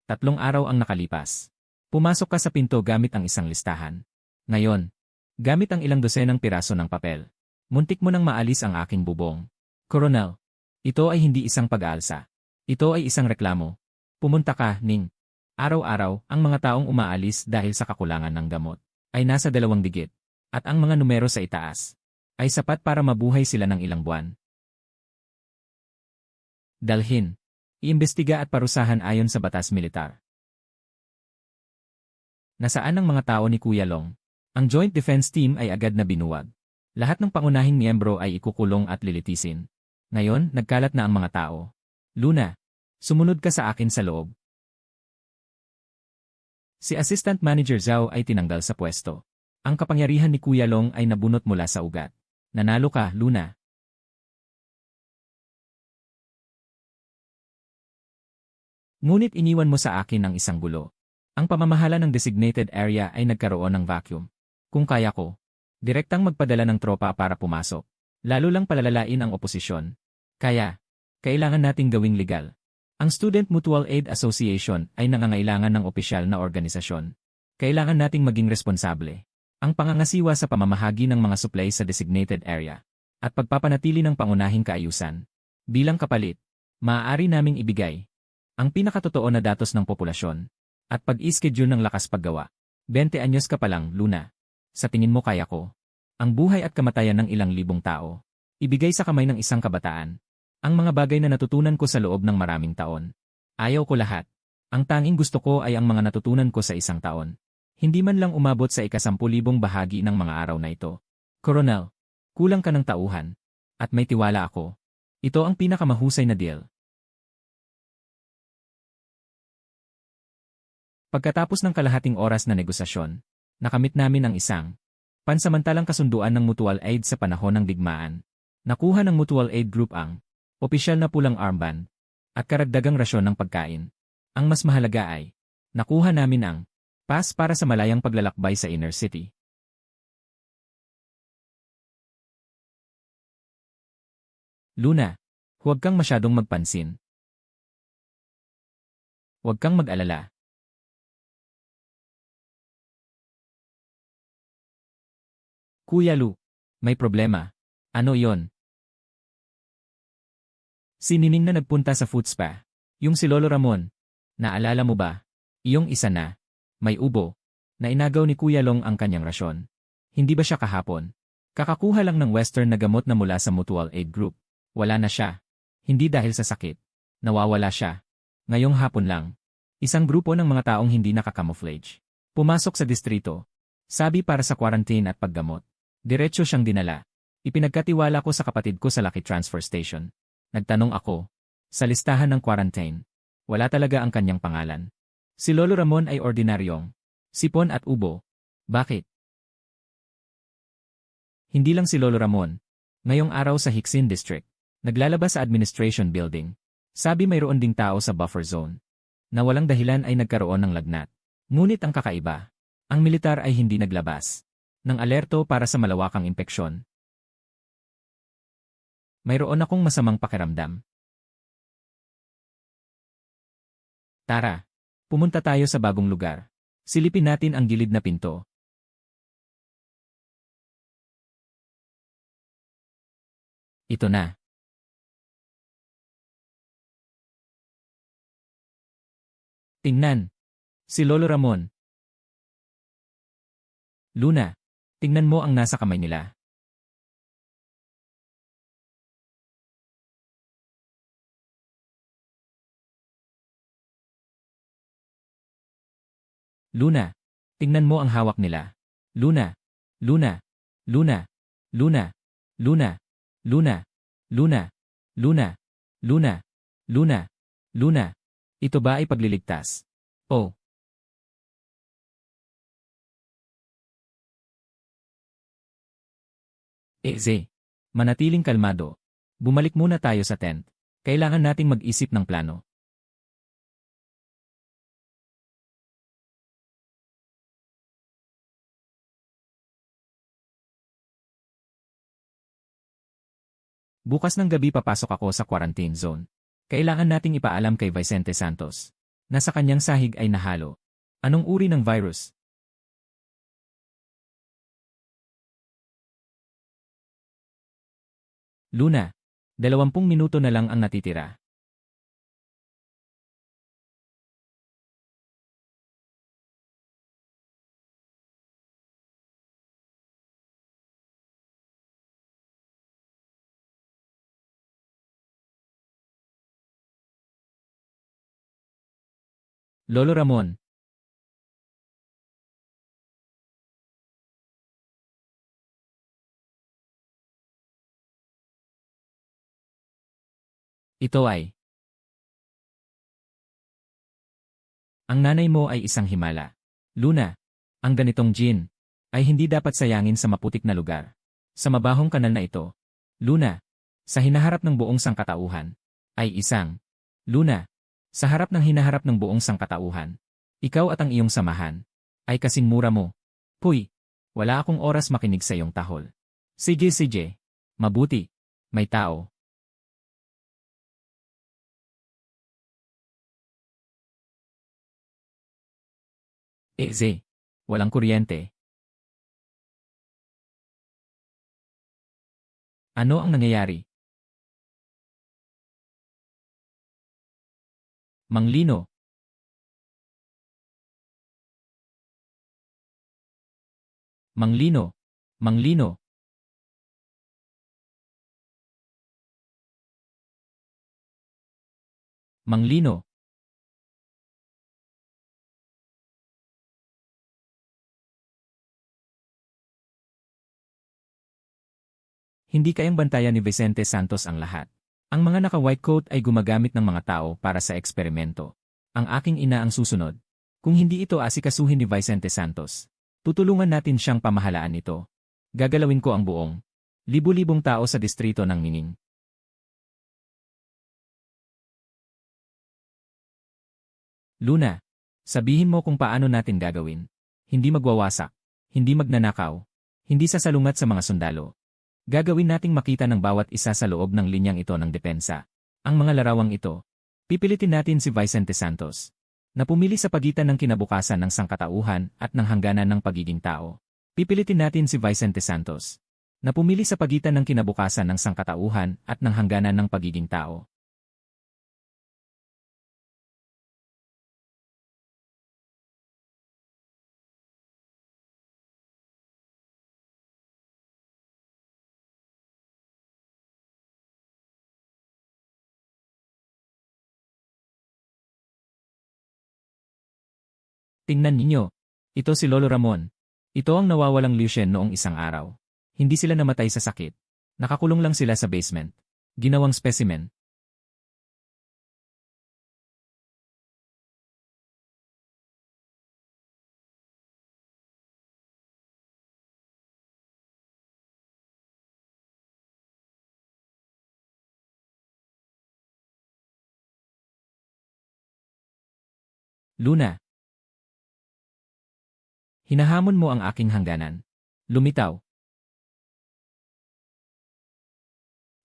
3 araw ang nakalipas. Pumasok ka sa pinto gamit ang isang listahan. Ngayon, gamit ang ilang dosenang piraso ng papel. Muntik mo nang maalis ang aking bubong. Coronel, ito ay hindi isang pag-aalsa. Ito ay isang reklamo. Pumunta ka, Ning. Araw-araw, ang mga taong umaalis dahil sa kakulangan ng gamot ay nasa 2 digit. At ang mga numero sa itaas ay sapat para mabuhay sila ng ilang buwan. Dalhin. Iimbestiga at parusahan ayon sa batas militar. Nasaan ang mga tao ni Kuya Long? Ang Joint Defense Team ay agad na binuwag. Lahat ng pangunahing miyembro ay ikukulong at lilitisin. Ngayon, nagkalat na ang mga tao. Luna, sumunod ka sa akin sa loob. Si Assistant Manager Zhao ay tinanggal sa pwesto. Ang kapangyarihan ni Kuya Long ay nabunot mula sa ugat. Nanalo ka, Luna. Ngunit iniwan mo sa akin ang isang gulo. Ang pamamahala ng designated area ay nagkaroon ng vacuum. Kung kaya ko, direktang magpadala ng tropa para pumasok. Lalo lang palalalain ang oposisyon. Kaya, kailangan nating gawing legal. Ang Student Mutual Aid Association ay nangangailangan ng opisyal na organisasyon. Kailangan nating maging responsable. Ang pangangasiwa sa pamamahagi ng mga supply sa designated area at pagpapanatili ng pangunahing kaayusan. Bilang kapalit, maaari naming ibigay ang pinakatotoo na datos ng populasyon at pag-i-schedule ng lakas paggawa. 20 anyos ka pa lang, Luna. Sa tingin mo kaya ko ang buhay at kamatayan ng ilang libong tao ibigay sa kamay ng isang kabataan? Ang mga bagay na natutunan ko sa loob ng maraming taon. Ayaw ko lahat. Ang tanging gusto ko ay ang mga natutunan ko sa isang taon. Hindi man lang umabot sa 10,000 bahagi ng mga araw na ito. Coronel, kulang ka ng tauhan. At may tiwala ako. Ito ang pinakamahusay na deal. Pagkatapos ng kalahating oras na negosasyon, nakamit namin ang isang pansamantalang kasunduan ng mutual aid sa panahon ng digmaan. Nakuha ng mutual aid group ang opisyal na pulang armband at karagdagang rasyon ng pagkain. Ang mas mahalaga ay, nakuha namin ang pass para sa malayang paglalakbay sa inner city. Luna, huwag kang masyadong magpansin. Huwag kang mag-alala. Kuya Lu, may problema. Ano yon? Si Nining na nagpunta sa food spa. Yung si Lolo Ramon. Naalala mo ba? Iyong isa na. May ubo. Na inagaw ni Kuya Long ang kanyang rasyon. Hindi ba siya kahapon? Kakakuha lang ng western na gamot na mula sa Mutual Aid Group. Wala na siya. Hindi dahil sa sakit. Nawawala siya. Ngayong hapon lang. Isang grupo ng mga taong hindi nakakamouflage. Pumasok sa distrito. Sabi para sa quarantine at paggamot. Diretso siyang dinala. Ipinagkatiwala ko sa kapatid ko sa Lucky Transfer Station. Nagtanong ako. Sa listahan ng quarantine. Wala talaga ang kanyang pangalan. Si Lolo Ramon ay ordinaryong sipon at ubo. Bakit? Hindi lang si Lolo Ramon. Ngayong araw sa Hicksin District. Naglalabas sa Administration Building. Sabi mayroon ding tao sa buffer zone. Na walang dahilan ay nagkaroon ng lagnat. Ngunit ang kakaiba. Ang militar ay hindi naglabas ng alerto para sa malawakang impeksyon. Mayroon akong masamang pakiramdam. Tara, pumunta tayo sa bagong lugar. Silipin natin ang gilid na pinto. Ito na. Tingnan. Si Lolo Ramon. Luna, tingnan mo ang nasa kamay nila. Luna, tingnan mo ang hawak nila. Luna, Luna, Luna, Luna, Luna, Luna, Luna, Luna, Luna, Luna, Luna. Ito ba ay pagliligtas? Oh. Manatiling kalmado. Bumalik muna tayo sa tent. Kailangan nating mag-isip ng plano. Bukas ng gabi papasok ako sa quarantine zone. Kailangan nating ipaalam kay Vicente Santos. Nasa kanyang sahig ay nahalo. Anong uri ng virus? Luna, 20 minuto na lang ang natitira. Lolo Ramon. Ito ay. Ang nanay mo ay isang himala. Luna, ang ganitong gin ay hindi dapat sayangin sa maputik na lugar. Sa mabahong kanal na ito. Luna, sa hinaharap ng buong sangkatauhan, ay isang. Luna, sa harap ng hinaharap ng buong sangkatauhan, ikaw at ang iyong samahan, ay kasing mura mo. Puy, wala akong oras makinig sa iyong tahol. Sige, mabuti, may tao. Walang kuryente. Ano ang nangyayari? Manglino. Manglino. Manglino. Manglino. Hindi kayang bantayan ni Vicente Santos ang lahat. Ang mga naka-white coat ay gumagamit ng mga tao para sa eksperimento. Ang aking ina ang susunod. Kung hindi ito asikasuhin ni Vicente Santos, tutulungan natin siyang pamahalaan ito. Gagalawin ko ang buong libu-libong tao sa distrito ng Nining. Luna, sabihin mo kung paano natin gagawin. Hindi magwawasak, hindi magnanakaw, hindi sasalungat sa mga sundalo. Gagawin nating makita ng bawat isa sa loob ng linyang ito ng depensa. Ang mga larawang ito, pipilitin natin si Vicente Santos, na pumili sa pagitan ng kinabukasan ng sangkatauhan at ng hangganan ng pagiging tao. Pipilitin natin si Vicente Santos, na pumili sa pagitan ng kinabukasan ng sangkatauhan at ng hangganan ng pagiging tao. Tingnan ninyo. Ito si Lolo Ramon. Ito ang nawawalang Lucien noong isang araw. Hindi sila namatay sa sakit. Nakakulong lang sila sa basement. Ginawang specimen. Luna, hinahamon mo ang aking hangganan. Lumitaw.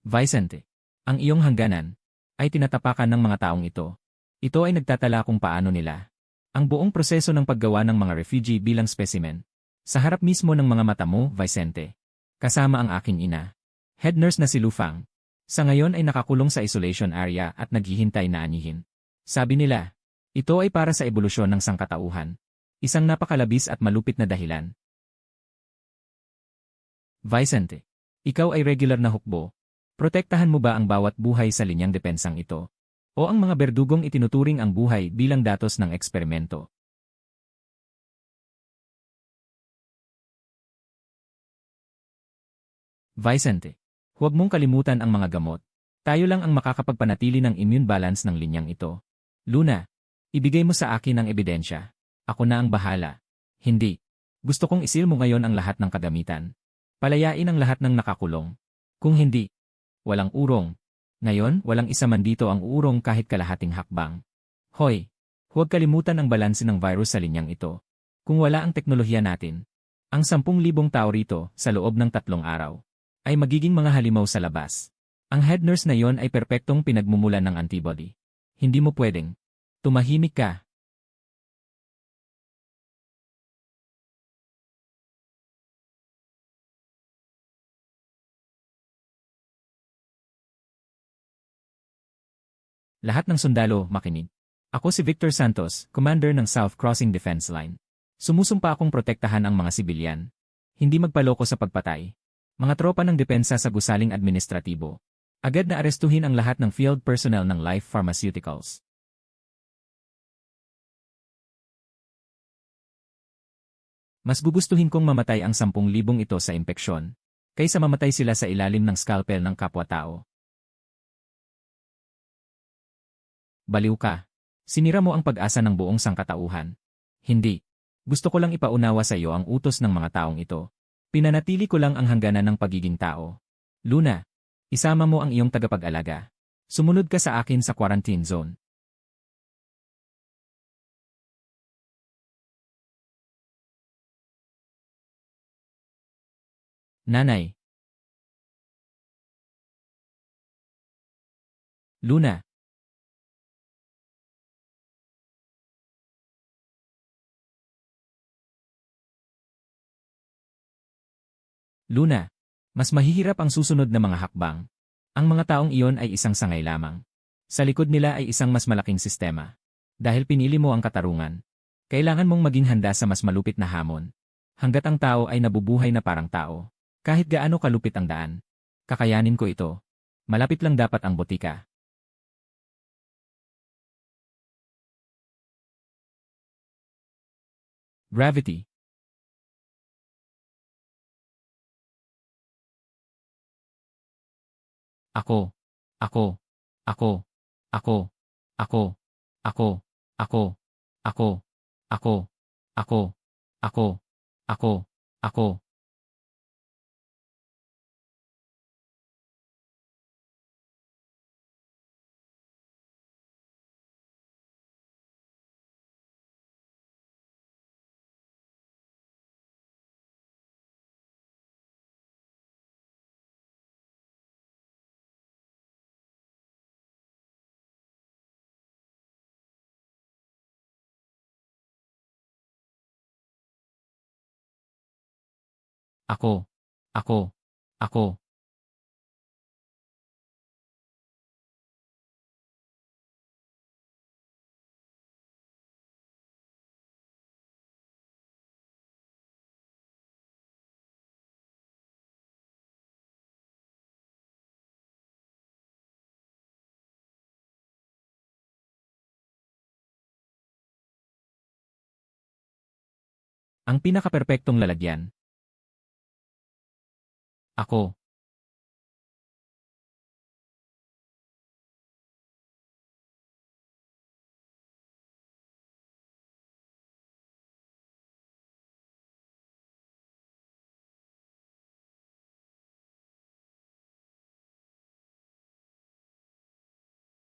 Vicente, ang iyong hangganan ay tinatapakan ng mga taong ito. Ito ay nagtatala kung paano nila ang buong proseso ng paggawa ng mga refugee bilang specimen. Sa harap mismo ng mga mata mo, Vicente. Kasama ang aking ina. Head nurse na si Lufang. Sa ngayon ay nakakulong sa isolation area at naghihintay na anihin. Sabi nila, ito ay para sa ebolusyon ng sangkatauhan. Isang napakalabis at malupit na dahilan. Vicente, ikaw ay regular na hukbo. Protektahan mo ba ang bawat buhay sa linyang depensang ito? O ang mga berdugong itinuturing ang buhay bilang datos ng eksperimento? Vicente, huwag mong kalimutan ang mga gamot. Tayo lang ang makakapagpanatili ng immune balance ng linyang ito. Luna, ibigay mo sa akin ang ebidensya. Ako na ang bahala. Hindi. Gusto kong isil mo ngayon ang lahat ng kagamitan. Palayain ang lahat ng nakakulong. Kung hindi, walang urong. Ngayon, walang isa man dito ang uurong kahit kalahating hakbang. Hoy, huwag kalimutan ang balanse ng virus sa linyang ito. Kung wala ang teknolohiya natin, ang 10,000 tao rito sa loob ng 3 araw ay magiging mga halimaw sa labas. Ang head nurse na yon ay perpektong pinagmumulan ng antibody. Hindi mo pwedeng. Tumahimik ka. Lahat ng sundalo, makinig. Ako si Victor Santos, commander ng South Crossing Defense Line. Sumusumpa akong protektahan ang mga sibilyan. Hindi magpaloko sa pagpatay. Mga tropa ng depensa sa gusaling administratibo. Agad na arestuhin ang lahat ng field personnel ng Life Pharmaceuticals. Mas gugustuhin kong mamatay ang 10,000 ito sa impeksyon, kaysa mamatay sila sa ilalim ng scalpel ng kapwa-tao. Baliw ka. Sinira mo ang pag-asa ng buong sangkatauhan. Hindi. Gusto ko lang ipaunawa sa iyo ang utos ng mga taong ito. Pinanatili ko lang ang hangganan ng pagiging tao. Luna, isama mo ang iyong tagapag-alaga. Sumunod ka sa akin sa quarantine zone. Nanay. Luna. Luna. Mas mahihirap ang susunod na mga hakbang. Ang mga taong iyon ay isang sangay lamang. Sa likod nila ay isang mas malaking sistema. Dahil pinili mo ang katarungan, kailangan mong maging handa sa mas malupit na hamon. Hanggat ang tao ay nabubuhay na parang tao. Kahit gaano kalupit ang daan. Kakayanin ko ito. Malapit lang dapat ang botika. Gravity. Ako. Ako. Ako. Ako. Ako. Ako. Ako. Ako. Ako. Ako. Ako. Ako. Ako. Ako. Ako. Ako. Ang pinakaperpektong lalagyan. Ako.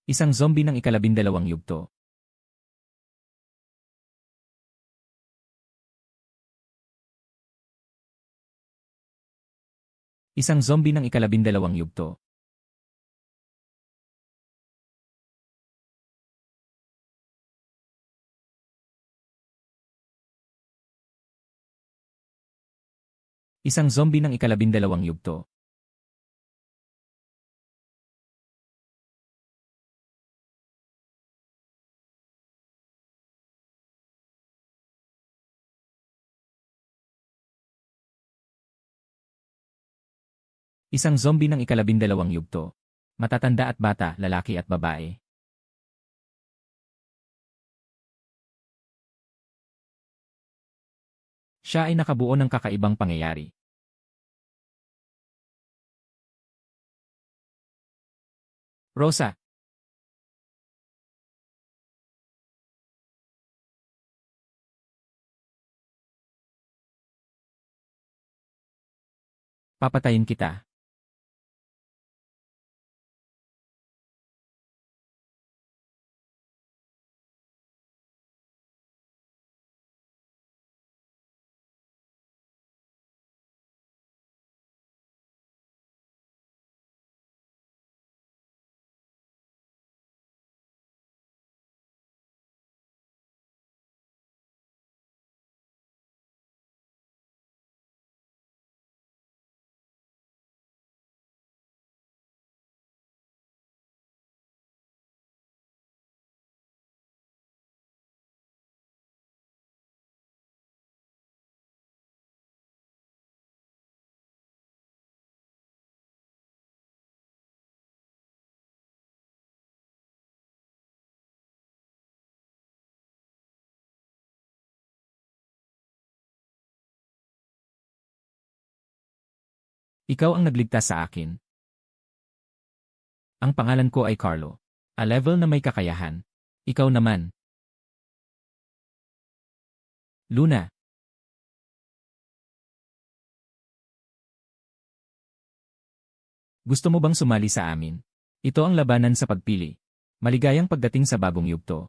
Isang zombie ng ikalabindalawang yugto. Isang zombie ng ikalabindalawang yugto. Isang zombie ng ikalabindalawang yugto. Isang zombie ng ikalabindalawang yugto. Matatanda at bata, lalaki at babae. Siya ay nakabuo ng kakaibang pangyayari. Rosa. Papatayin kita. Ikaw ang nagligtas sa akin. Ang pangalan ko ay Carlo. A level na may kakayahan. Ikaw naman. Luna. Gusto mo bang sumali sa amin? Ito ang labanan sa pagpili. Maligayang pagdating sa bagong yugto.